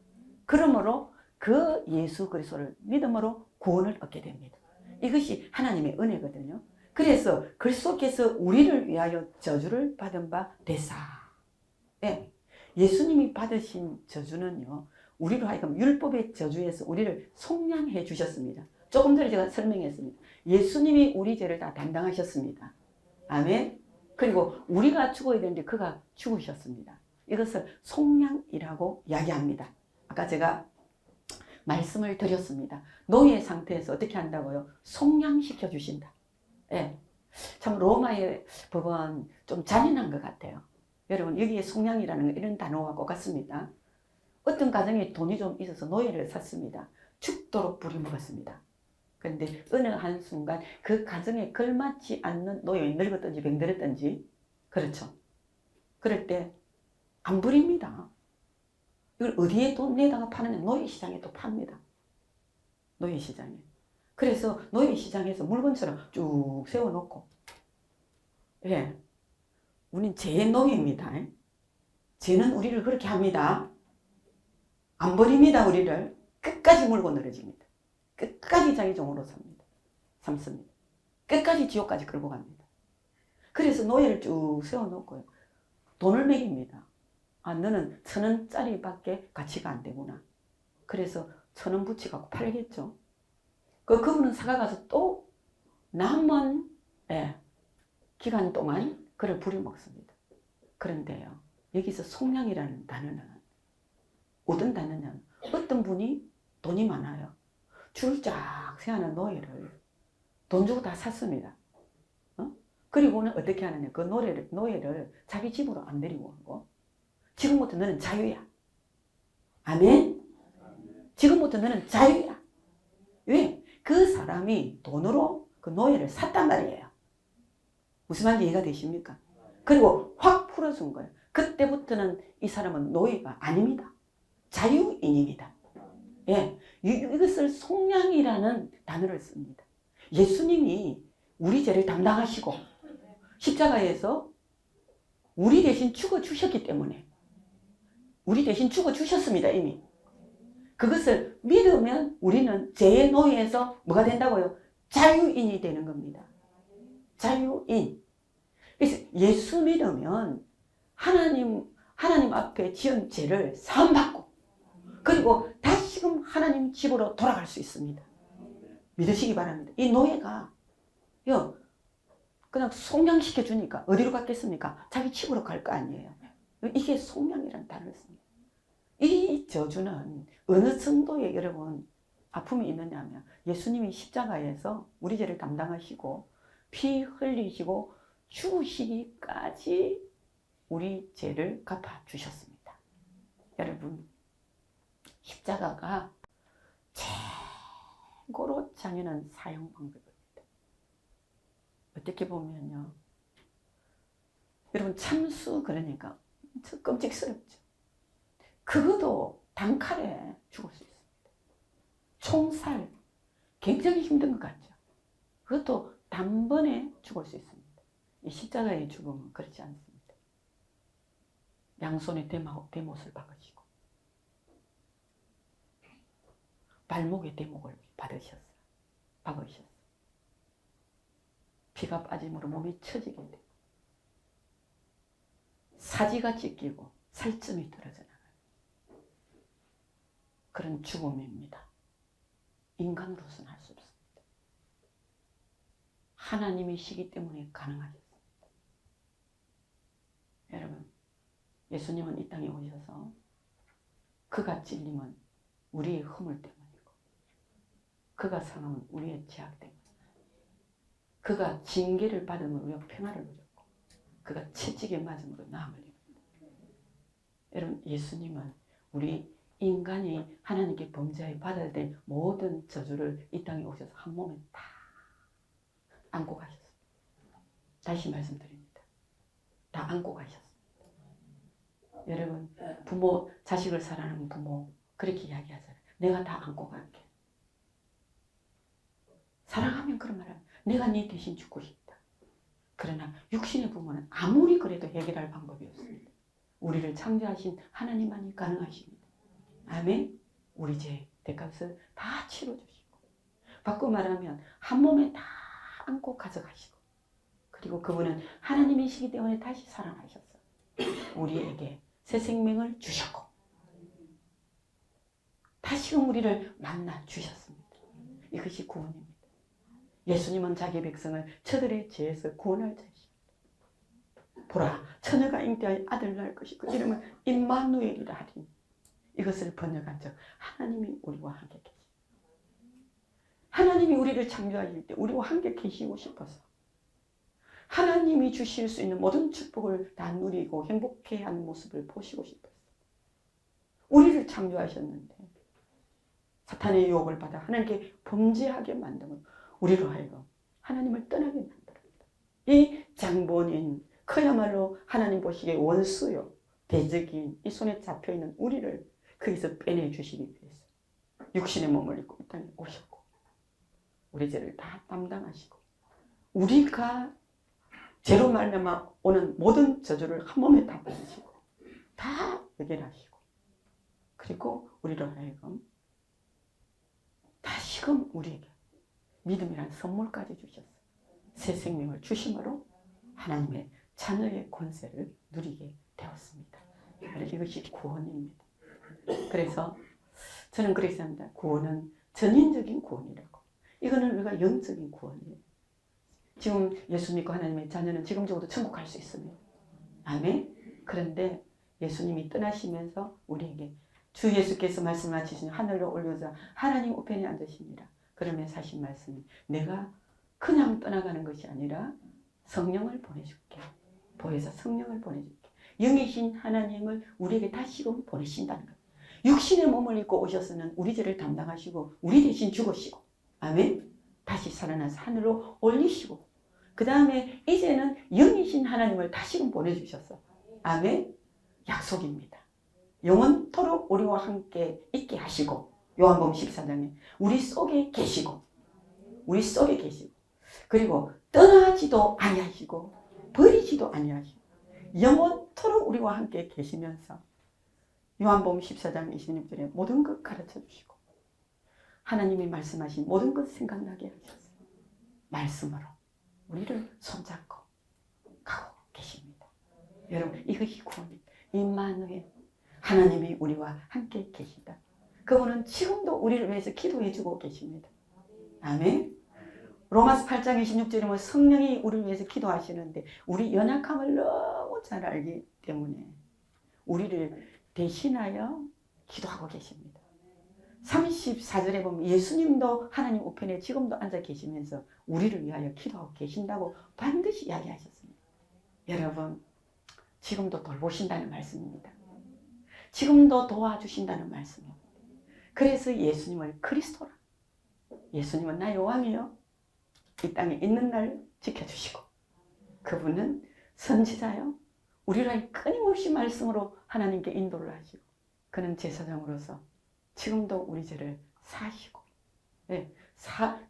그러므로 그 예수 그리스도를 믿음으로 구원을 얻게 됩니다. 이것이 하나님의 은혜거든요. 그래서 그리스도께서 우리를 위하여 저주를 받은 바 되사. 네. 예수님이 받으신 저주는요. 우리로 하여금 율법의 저주에서 우리를 속량해 주셨습니다. 조금 전에 제가 설명했습니다. 예수님이 우리 죄를 다 담당하셨습니다. 아멘. 그리고 우리가 죽어야 되는데 그가 죽으셨습니다. 이것을 속량이라고 이야기합니다. 아까 제가 말씀을 드렸습니다. 노예 상태에서 어떻게 한다고요? 속량시켜 주신다. 예. 참 로마의 법은 좀 잔인한 것 같아요. 여러분 여기에 속량이라는 이런 단어가 꼭 같습니다. 어떤 가정에 돈이 좀 있어서 노예를 샀습니다. 죽도록 부려먹었습니다. 그런데 어느 한순간 그 가정에 걸맞지 않는 노예가 늙었든지 병들었든지 그렇죠. 그럴 때 안 부립니다. 이걸 어디에 돈 내다가 파느냐? 노예시장에 또 팝니다. 노예시장에. 그래서 노예시장에서 물건처럼 쭉 세워놓고 예, 우린 죄의 노예입니다. 죄는 우리를 그렇게 합니다. 안 버립니다. 우리를 끝까지 물고 늘어집니다. 끝까지 자기 종으로 삼습니다. 끝까지 지옥까지 끌고 갑니다. 그래서 노예를 쭉 세워놓고요. 돈을 매깁니다. 아, 너는 1,000원짜리밖에 가치가 안 되구나. 그래서 1,000원 붙여갖고 팔겠죠. 그분은 사가가서 또 남은 기간 동안 그를 부려먹습니다. 그런데요, 여기서 속량이라는 단어는 어떤 단어냐면 어떤 분이 돈이 많아요. 줄 쫙 세하는 노예를 돈 주고 다 샀습니다. 그리고는 어떻게 하느냐. 그 노예를 자기 집으로 안 데리고 오고 지금부터 너는 자유야. 아멘? 지금부터 너는 자유야. 왜? 그 사람이 돈으로 그 노예를 샀단 말이에요. 무슨 말인지 이해가 되십니까? 그리고 확 풀어준 거예요. 그때부터는 이 사람은 노예가 아닙니다. 자유인입니다. 예, 이것을 속량이라는 단어를 씁니다. 예수님이 우리 죄를 담당하시고 십자가에서 우리 대신 죽어주셨기 때문에 우리 대신 죽어주셨습니다. 이미. 그것을 믿으면 우리는 죄의 노예에서 뭐가 된다고요? 자유인이 되는 겁니다. 자유인. 그래서 예수 믿으면 하나님 앞에 지은 죄를 사함받고 그리고 다시금 하나님 집으로 돌아갈 수 있습니다. 믿으시기 바랍니다. 이 노예가 그냥 속량시켜 주니까 어디로 갔겠습니까? 자기 집으로 갈 거 아니에요. 이게 속량이라는 단어를 씁니다. 이 저주는 어느 정도의 여러분 아픔이 있느냐면 예수님이 십자가에서 우리 죄를 담당하시고 피 흘리시고 죽으시기까지 우리 죄를 갚아주셨습니다. 여러분, 십자가가 최고로 잔인한 사형 방법입니다. 어떻게 보면요, 여러분 참수 그러니까 끔찍스럽죠. 그것도 단칼에 죽을 수 있습니다. 총살 굉장히 힘든 것 같죠. 그것도 단번에 죽을 수 있습니다. 이 십자가의 죽음은 그렇지 않습니다. 양손에 대못을 박으시고 발목에 대목을 박으셨어요. 피가 빠짐으로 몸이 처지게 되고 사지가 찢기고 살점이 떨어져 나가요. 그런 죽음입니다. 인간으로서는 할 수 없습니다. 하나님이시기 때문에 가능하셨습니다. 여러분, 예수님은 이 땅에 오셔서 그가 찔림은 우리의 허물 때문이고 그가 상함은 우리의 죄악 때문이고 그가 징계를 받음으로 우리가 평화를 누렸고 그가 채찍에 맞음으로 나음을 입었다. 여러분, 예수님은 우리 인간이 하나님께 범죄하여 받아야 될 모든 저주를 이 땅에 오셔서 한 몸에 다 안고 가셨습니다. 다시 말씀드립니다. 다 안고 가셨습니다. 여러분, 부모, 자식을 사랑하는 부모 그렇게 이야기하잖아요. 내가 다 안고 갈게. 사랑하면 그런 말을 내가 네 대신 죽고 싶다. 그러나 육신의 부모는 아무리 그래도 해결할 방법이 없습니다. 우리를 창조하신 하나님만이 가능하십니다. 아멘. 우리 죄 대값을 다 치러주시고 바꿔 말하면 한 몸에 다 안고 가져가시고 그리고 그분은 하나님이시기 때문에 다시 살아나셨어요. 우리에게 새 생명을 주셨고 다시금 우리를 만나 주셨습니다. 이것이 구원입니다. 예수님은 자기 백성을 저들의 죄에서 구원할 자이십니다. 보라, 처녀가 잉태하여 아들 낳을 것이고 그 이름은 임마누엘이라 하리니 이것을 번역한 즉 하나님이 우리와 함께 계십니다. 하나님이 우리를 창조하실 때 우리와 함께 계시고 싶어서 하나님이 주실 수 있는 모든 축복을 다 누리고 행복해하는 모습을 보시고 싶어서 우리를 창조하셨는데 사탄의 유혹을 받아 하나님께 범죄하게 만들면 우리로 하여금 하나님을 떠나게 만듭니다. 이 장본인 그야말로 하나님 보시기에 원수요 대적인 이 손에 잡혀있는 우리를 거기서 빼내주시기 위해서 육신의 몸을 입고 이 땅에 오셨고 우리 죄를 다 담당하시고 우리가 죄로 말미암아 오는 모든 저주를 한 몸에 다 받으시고 다 해결하시고 그리고 우리로 하여금 다시금 우리에게 믿음이란 선물까지 주셨어요. 새 생명을 주심으로 하나님의 자녀의 권세를 누리게 되었습니다. 이것이 구원입니다. 그래서 저는 그렇게 합니다. 구원은 전인적인 구원이라고. 이거는 우리가 영적인 구원이에요. 지금 예수 믿고 하나님의 자녀는 지금 적어도 천국 갈 수 있습니다. 아멘. 그런데 예수님이 떠나시면서 우리에게 주 예수께서 말씀하시니 하늘로 올려서 하나님 우편에 앉으십니다. 그러면서 하신 말씀이 내가 그냥 떠나가는 것이 아니라 성령을 보내줄게. 보혜사 성령을 보내줄게. 영이신 하나님을 우리에게 다시금 보내신다는 것. 육신의 몸을 입고 오셔서는 우리 죄를 담당하시고 우리 대신 죽으시고 아멘. 다시 살아나서 하늘로 올리시고 그 다음에 이제는 영이신 하나님을 다시금 보내주셨어. 아멘. 약속입니다. 영원토록 우리와 함께 있게 하시고 요한복음 14장에 우리 속에 계시고 그리고 떠나지도 아니하시고 버리지도 아니하시고 영원토록 우리와 함께 계시면서 요한복음 14장 26절에 모든 것 가르쳐 주시고 하나님이 말씀하신 모든 것 생각나게 하셨어요. 말씀으로 우리를 손잡고 가고 계십니다. 여러분 이것이 구원입니다. 임마누엘 하나님이 우리와 함께 계시다. 그분은 지금도 우리를 위해서 기도해 주고 계십니다. 아멘. 로마서 8장 26절에 뭐 성령이 우리를 위해서 기도하시는데 우리 연약함을 너무 잘 알기 때문에 우리를 대신하여 기도하고 계십니다. 34절에 보면 예수님도 하나님 우편에 지금도 앉아 계시면서 우리를 위하여 기도하고 계신다고 반드시 이야기하셨습니다. 여러분, 지금도 돌보신다는 말씀입니다. 지금도 도와주신다는 말씀입니다. 그래서 예수님을 그리스도라. 예수님은 나의 왕이요. 이 땅에 있는 날 지켜주시고 그분은 선지자요. 우리를 끊임없이 말씀으로 하나님께 인도를 하시고 그는 제사장으로서 지금도 우리 죄를 사시고 네,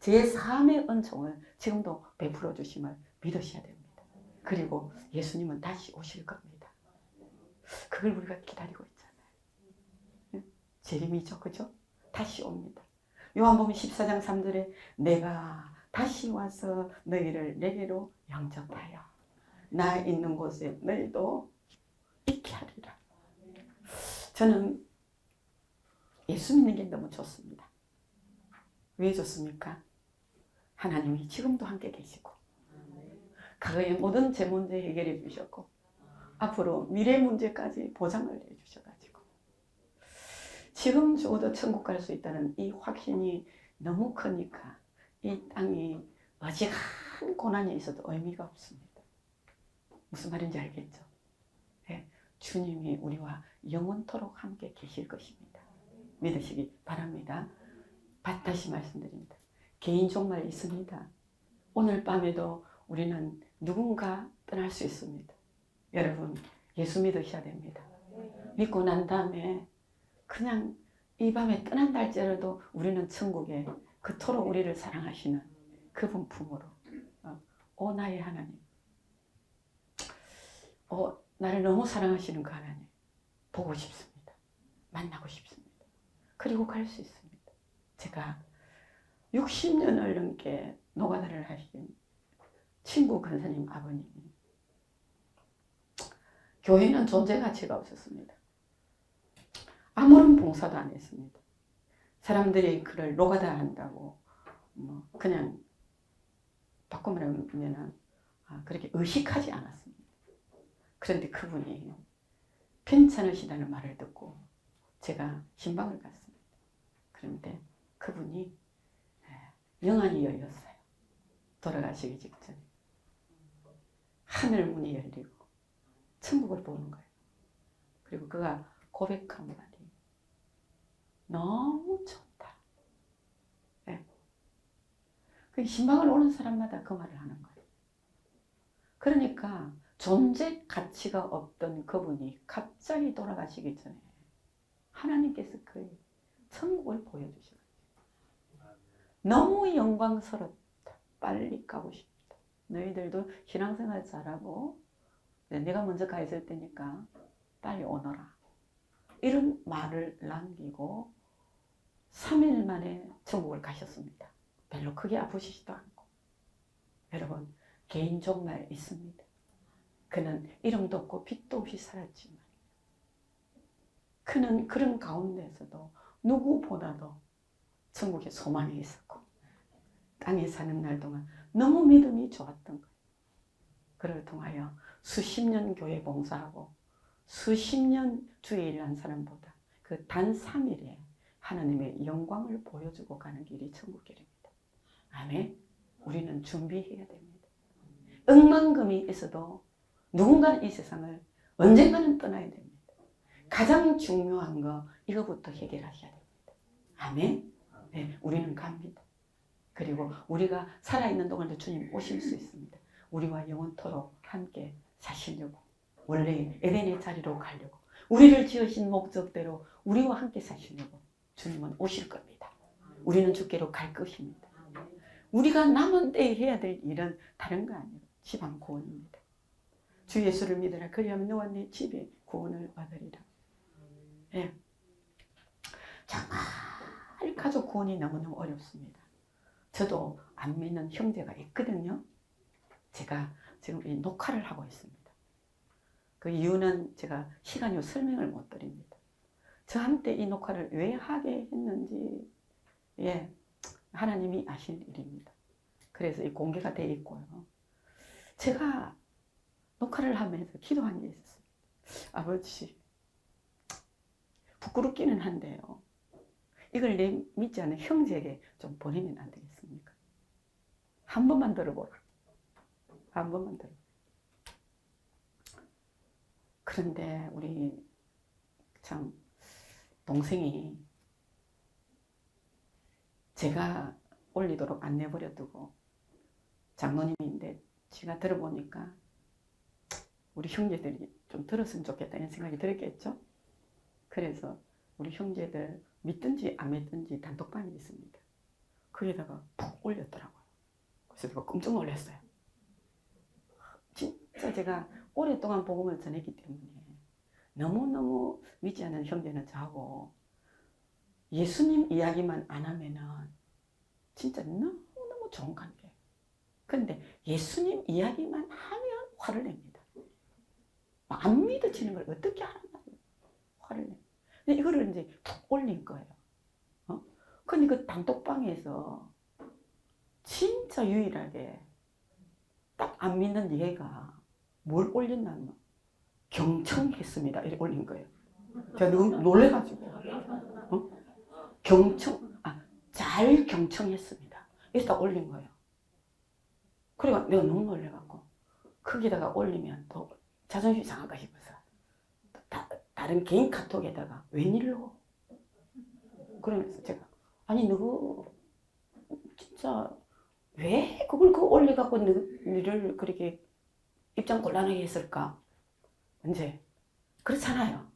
제 삶의 은총을 지금도 베풀어 주심을 믿으셔야 됩니다. 그리고 예수님은 다시 오실 겁니다. 그걸 우리가 기다리고 있잖아요. 네? 재림이죠. 그죠? 다시 옵니다. 요한복음 14장 3절에 내가 다시 와서 너희를 내게로 영접하여 나 있는 곳에 너희도 있게 하리라. 저는 예수 믿는 게 너무 좋습니다. 왜 좋습니까? 하나님이 지금도 함께 계시고 과거의 모든 제 문제 해결해 주셨고 앞으로 미래 문제까지 보장을 해주셔가지고 지금 죽어도 천국 갈 수 있다는 이 확신이 너무 크니까 이 땅이 어지간한 고난이 있어도 의미가 없습니다. 무슨 말인지 알겠죠? 네, 주님이 우리와 영원토록 함께 계실 것입니다. 믿으시기 바랍니다. 다시 말씀드립니다. 개인 종말 있습니다. 오늘 밤에도 우리는 누군가 떠날 수 있습니다. 여러분, 예수 믿으셔야 됩니다. 믿고 난 다음에 그냥 이 밤에 떠난다 할지라도 우리는 천국에 그토록 우리를 사랑하시는 그분 품으로 오 나의 하나님, 나를 너무 사랑하시는 그 하나님 보고 싶습니다. 만나고 싶습니다. 그리고 갈 수 있습니다. 제가 60년을 넘게 노가다를 하신 친구 권사님 아버님이 교회는 존재 가치가 없었습니다. 아무런 봉사도 안 했습니다. 사람들이 그를 노가다 한다고 그냥 바꿔 말하면 그렇게 의식하지 않았습니다. 그런데 그분이 괜찮으시다는 말을 듣고 제가 신방을 갔습니다. 그런데 그분이 영안이 열렸어요. 돌아가시기 직전에 하늘 문이 열리고 천국을 보는 거예요. 그리고 그가 고백한 말이 너무 좋다. 네. 그 신방을 오는 사람마다 그 말을 하는 거예요. 그러니까 존재 가치가 없던 그분이 갑자기 돌아가시기 전에 하나님께서 그 천국을 보여주셔요. 너무 영광스럽다. 빨리 가고 싶다. 너희들도 신앙생활 잘하고 내가 먼저 가 있을 테니까 빨리 오너라. 이런 말을 남기고 3일 만에 천국을 가셨습니다. 별로 크게 아프시지도 않고. 여러분, 개인 종말 있습니다. 그는 이름도 없고 빛도 없이 살았지만 그는 그런 가운데서도 누구보다도 천국에 소망이 있었고 땅에 사는 날 동안 너무 믿음이 좋았던 거예요. 그를 통하여 수십 년 교회 봉사하고 수십 년 주의 일한 사람보다 그 단 3일에 하나님의 영광을 보여주고 가는 길이 천국 길입니다. 아멘. 우리는 준비해야 됩니다. 억만금이 있어도 누군가는 이 세상을 언젠가는 떠나야 됩니다. 가장 중요한 거 이거부터 해결하셔야 됩니다. 아멘. 네, 우리는 갑니다. 그리고 우리가 살아있는 동안도 주님 오실 수 있습니다. 우리와 영원토록 함께 사시려고 원래 에덴의 자리로 가려고 우리를 지으신 목적대로 우리와 함께 사시려고 주님은 오실 겁니다. 우리는 주께로 갈 것입니다. 우리가 남은 때에 해야 될 일은 다른 거 아니에요. 지방 구원입니다. 주 예수를 믿으라. 그리하면 너와 네 집에 구원을 얻으리라. 예. 정말 가족 구원이 너무너무 어렵습니다. 저도 안 믿는 형제가 있거든요. 제가 지금 이 녹화를 하고 있습니다. 그 이유는 제가 시간이 설명을 못 드립니다. 저한테 이 녹화를 왜 하게 했는지 하나님이 아실 일입니다. 그래서 이 공개가 돼 있고요. 제가 녹화를 하면서 기도한 게 있었어요. 아버지, 부끄럽기는 한데요. 이걸 내 믿지 않는 형제에게 좀 보내면 안 되겠습니까? 한 번만 들어보라. 한 번만 들어보라. 그런데 우리 참 동생이 제가 올리도록 안 내버려 두고 장로님인데 제가 들어보니까 우리 형제들이 좀 들었으면 좋겠다는 생각이 들었겠죠. 그래서 우리 형제들 믿든지 안 믿든지 단톡방이 있습니다. 거기다가 푹 올렸더라고요. 그래서 제가 깜짝 놀랐어요. 진짜 제가 오랫동안 복음을 전했기 때문에 너무너무 믿지 않는 형제는 저하고 예수님 이야기만 안 하면은 진짜 너무너무 좋은 관계. 그런데 예수님 이야기만 하면 화를 냅니다. 안 믿어지는 걸 어떻게 하는 말이에요. 화를 내. 근데 이거를 이제 푹 올린 거예요. 근데 그 단톡방에서 진짜 유일하게 딱 안 믿는 얘가 뭘 올렸냐면 경청했습니다. 이렇게 올린 거예요. 제가 너무 놀래가지고 잘 경청했습니다. 이렇게 딱 올린 거예요. 그리고 내가 너무 놀래갖고 거기다가 올리면 또 자존심 상할까 싶어서 다른 개인 카톡에다가 웬일로? 그러면서 제가 아니 너 진짜 왜 그걸 올려갖고 너를 그렇게 입장 곤란하게 했을까? 이제 그렇잖아요.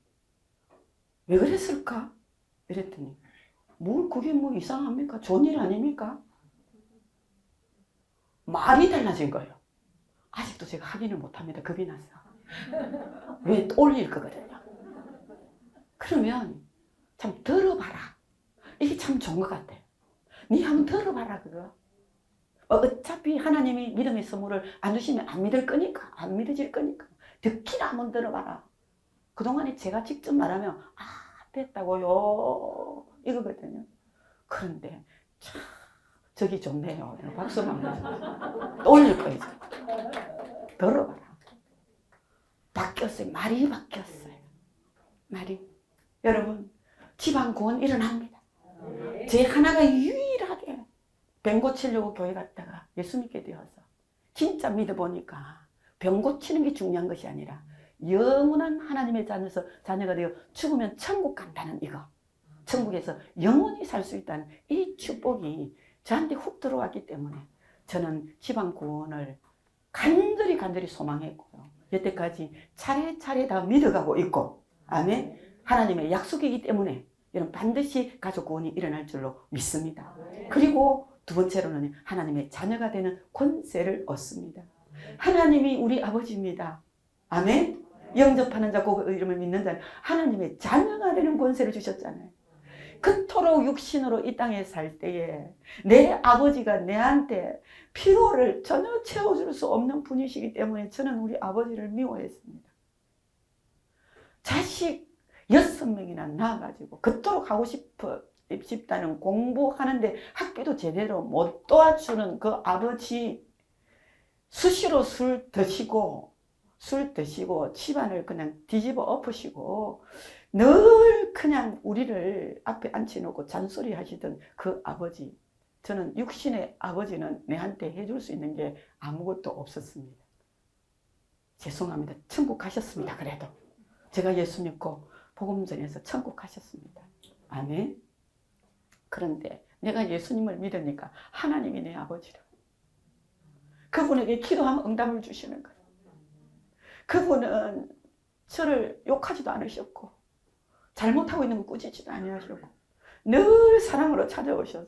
왜 그랬을까? 이랬더니 뭘 그게 뭐 이상합니까? 좋은 일 아닙니까? 말이 달라진 거예요. 아직도 제가 확인을 못합니다. 겁이 나서. 왜 올릴 거거든요. 그러면 참 들어봐라. 이게 참 좋은 것 같아요. 네 한번 들어봐라 그거. 어차피 하나님이 믿음의 선물을 안 주시면 안 믿을 거니까. 안 믿어질 거니까. 듣기나 한번 들어봐라. 그동안에 제가 직접 말하면 됐다고요 이거거든요. 그런데 참 저기 좋네요. 박수 한번 또 올릴 거예요. 들어봐라. 바뀌었어요. 말이 바뀌었어요. 말이. 여러분 지방 구원 일어납니다. 제 하나가 유일하게 병 고치려고 교회 갔다가 예수 믿게 되어서 진짜 믿어보니까 병 고치는 게 중요한 것이 아니라 영원한 하나님의 자녀가 되어 죽으면 천국 간다는 이거. 천국에서 영원히 살 수 있다는 이 축복이 저한테 훅 들어왔기 때문에 저는 지방 구원을 간절히 소망했고요. 여태까지 차례차례 다 믿어가고 있고, 아멘. 하나님의 약속이기 때문에 여러분 반드시 가족 구원이 일어날 줄로 믿습니다. 그리고 두 번째로는 하나님의 자녀가 되는 권세를 얻습니다. 하나님이 우리 아버지입니다. 아멘. 영접하는 자, 그 이름을 믿는 자, 하나님의 자녀가 되는 권세를 주셨잖아요. 그토록 육신으로 이 땅에 살 때에 내 아버지가 내한테 피로를 전혀 채워줄 수 없는 분이시기 때문에 저는 우리 아버지를 미워했습니다. 자식 6명이나 낳아가지고 그토록 하고 싶다는 공부하는데 학교도 제대로 못 도와주는 그 아버지, 수시로 술 드시고 집안을 그냥 뒤집어 엎으시고 늘 그냥 우리를 앞에 앉혀놓고 잔소리 하시던 그 아버지, 저는 육신의 아버지는 내한테 해줄 수 있는 게 아무것도 없었습니다. 죄송합니다. 천국 가셨습니다. 그래도 제가 예수 믿고 복음 전해서 천국 가셨습니다. 아멘. 그런데 내가 예수님을 믿으니까 하나님이 내 아버지라. 그분에게 기도하면 응답을 주시는 거예요. 그분은 저를 욕하지도 않으셨고 잘못하고 있는 거 꾸짖지도 아니하셨고 늘 사랑으로 찾아오셔서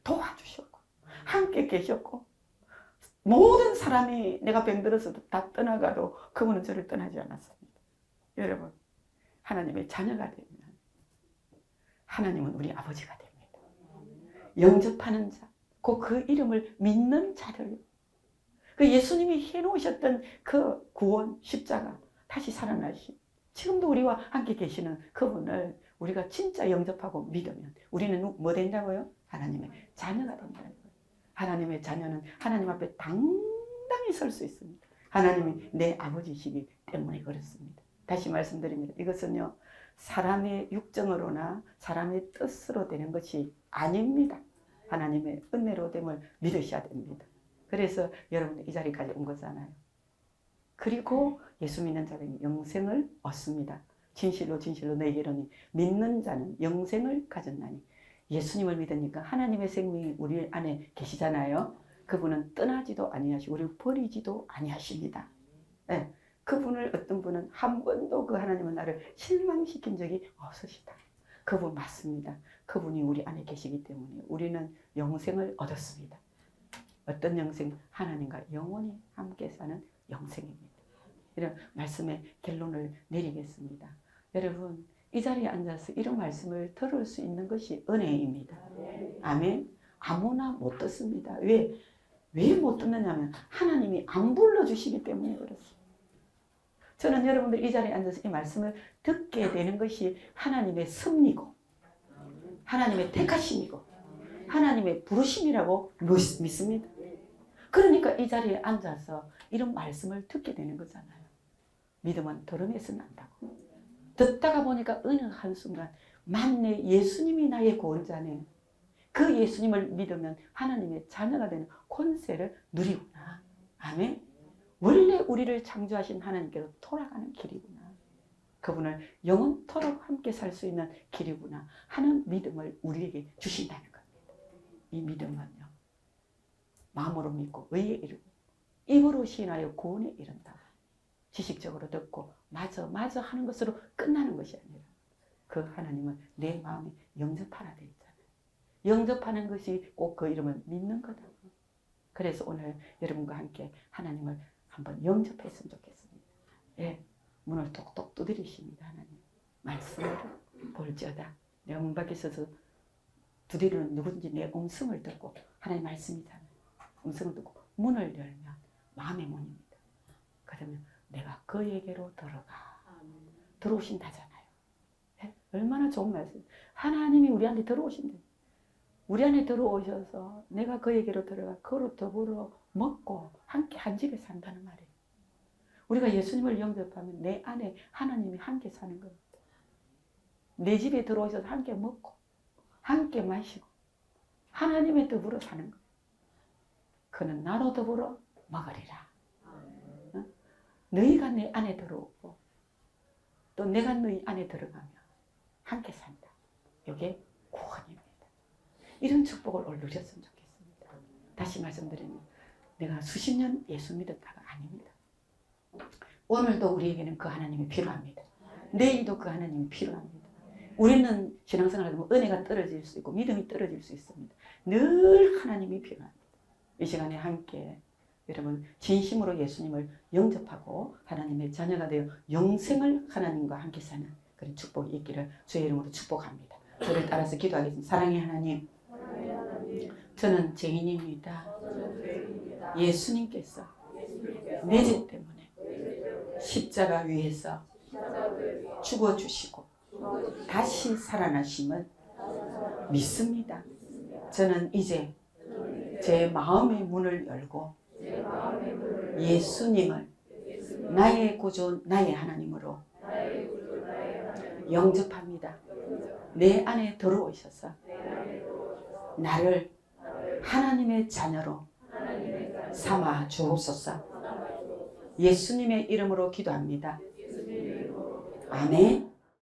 도와주셨고 함께 계셨고 모든 사람이 내가 병들어서도 다 떠나가도 그분은 저를 떠나지 않았습니다. 여러분, 하나님의 자녀가 되면 하나님은 우리 아버지가 됩니다. 영접하는 자, 그 이름을 믿는 자들, 그 예수님이 해놓으셨던 그 구원, 십자가, 다시 살아나시, 지금도 우리와 함께 계시는 그분을 우리가 진짜 영접하고 믿으면 우리는 뭐 된다고요? 하나님의 자녀가 된다는 거예요. 하나님의 자녀는 하나님 앞에 당당히 설 수 있습니다. 하나님이 내 아버지시기 때문에 그렇습니다. 다시 말씀드립니다. 이것은요, 사람의 육정으로나 사람의 뜻으로 되는 것이 아닙니다. 하나님의 은혜로 됨을 믿으셔야 됩니다. 그래서 여러분 이 자리까지 온 거잖아요. 그리고 예수 믿는 자는 영생을 얻습니다. 진실로 진실로 너희에게 이르노니 믿는 자는 영생을 가졌나니. 예수님을 믿으니까 하나님의 생명이 우리 안에 계시잖아요. 그분은 떠나지도 아니하시고 우리를 버리지도 아니하십니다. 네. 그분을 어떤 분은 한 번도 그 하나님은 나를 실망시킨 적이 없으시다. 그분 맞습니다. 그분이 우리 안에 계시기 때문에 우리는 영생을 얻었습니다. 어떤 영생? 하나님과 영원히 함께 사는 영생입니다. 이런 말씀의 결론을 내리겠습니다. 여러분 이 자리에 앉아서 이런 말씀을 들을 수 있는 것이 은혜입니다. 아멘. 아무나 못 듣습니다. 왜 못 듣느냐면 하나님이 안 불러주시기 때문에 그렇습니다. 저는 여러분들 이 자리에 앉아서 이 말씀을 듣게 되는 것이 하나님의 섭리고 하나님의 택하심이고 하나님의 부르심이라고 믿습니다. 그러니까 이 자리에 앉아서 이런 말씀을 듣게 되는 거잖아요. 믿음은 들음에서 난다고. 듣다가 보니까 어느 한순간 맞네, 예수님이 나의 구원자네. 그 예수님을 믿으면 하나님의 자녀가 되는 권세를 누리구나. 아멘. 원래 우리를 창조하신 하나님께로 돌아가는 길이구나. 그분을 영원토록 함께 살 수 있는 길이구나 하는 믿음을 우리에게 주신다는 겁니다. 이 믿음은요, 마음으로 믿고 의에 이르고 입으로 시인하여 구원에 이른다. 지식적으로 듣고 맞아 하는 것으로 끝나는 것이 아니라 그 하나님을 내 마음에 영접하라 되어 있잖아요. 영접하는 것이 꼭 그 이름을 믿는 거다. 그래서 오늘 여러분과 함께 하나님을 한번 영접했으면 좋겠습니다. 예, 문을 똑똑 두드리십니다. 하나님 말씀을 볼지어다. 내가 문 밖에 서서 두드리는 누구든지 내 음성을 듣고, 하나님 말씀이잖아요. 음성을 듣고 문을 열면 마음의 문입니다. 그러면 내가 그에게로 들어오신다잖아요. 예? 얼마나 좋은 말씀. 하나님이 우리 안에 들어오신대. 우리 안에 들어오셔서 내가 그에게로 들어가 그로 더불어 먹고 함께 한 집에 산다는 말이에요. 우리가 예수님을 영접하면 내 안에 하나님이 함께 사는 겁니다. 내 집에 들어오셔서 함께 먹고 함께 마시고 하나님의 더불어 사는 거예요. 그는 나로 더불어 먹으리라. 어? 너희가 내 안에 들어오고 또 내가 너희 안에 들어가면 함께 산다. 이게 구원입니다. 이런 축복을 오늘 누렸으면 좋겠습니다. 다시 말씀드리면 내가 수십 년 예수 믿었다가 아닙니다. 오늘도 우리에게는 그 하나님이 필요합니다. 내일도 그 하나님이 필요합니다. 우리는 신앙생활을 하면 은혜가 떨어질 수 있고 믿음이 떨어질 수 있습니다. 늘 하나님이 필요합니다. 이 시간에 함께 여러분 진심으로 예수님을 영접하고 하나님의 자녀가 되어 영생을 하나님과 함께 사는 그런 축복이 있기를 주의 이름으로 축복합니다. 저를 따라서 기도하겠습니다. 사랑의 하나님, 저는 죄인입니다. 예수님께서 내 죄 때문에 십자가 위에서 죽어주시고 다시 살아나심을 믿습니다. 저는 이제 제 마음의 문을 열고 예수님을 나의 구주, 나의 하나님으로 영접합니다. 내 안에 들어오셔서 나를 하나님의 자녀로 삼아 주옵소서. 예수님의 이름으로 기도합니다. 아멘.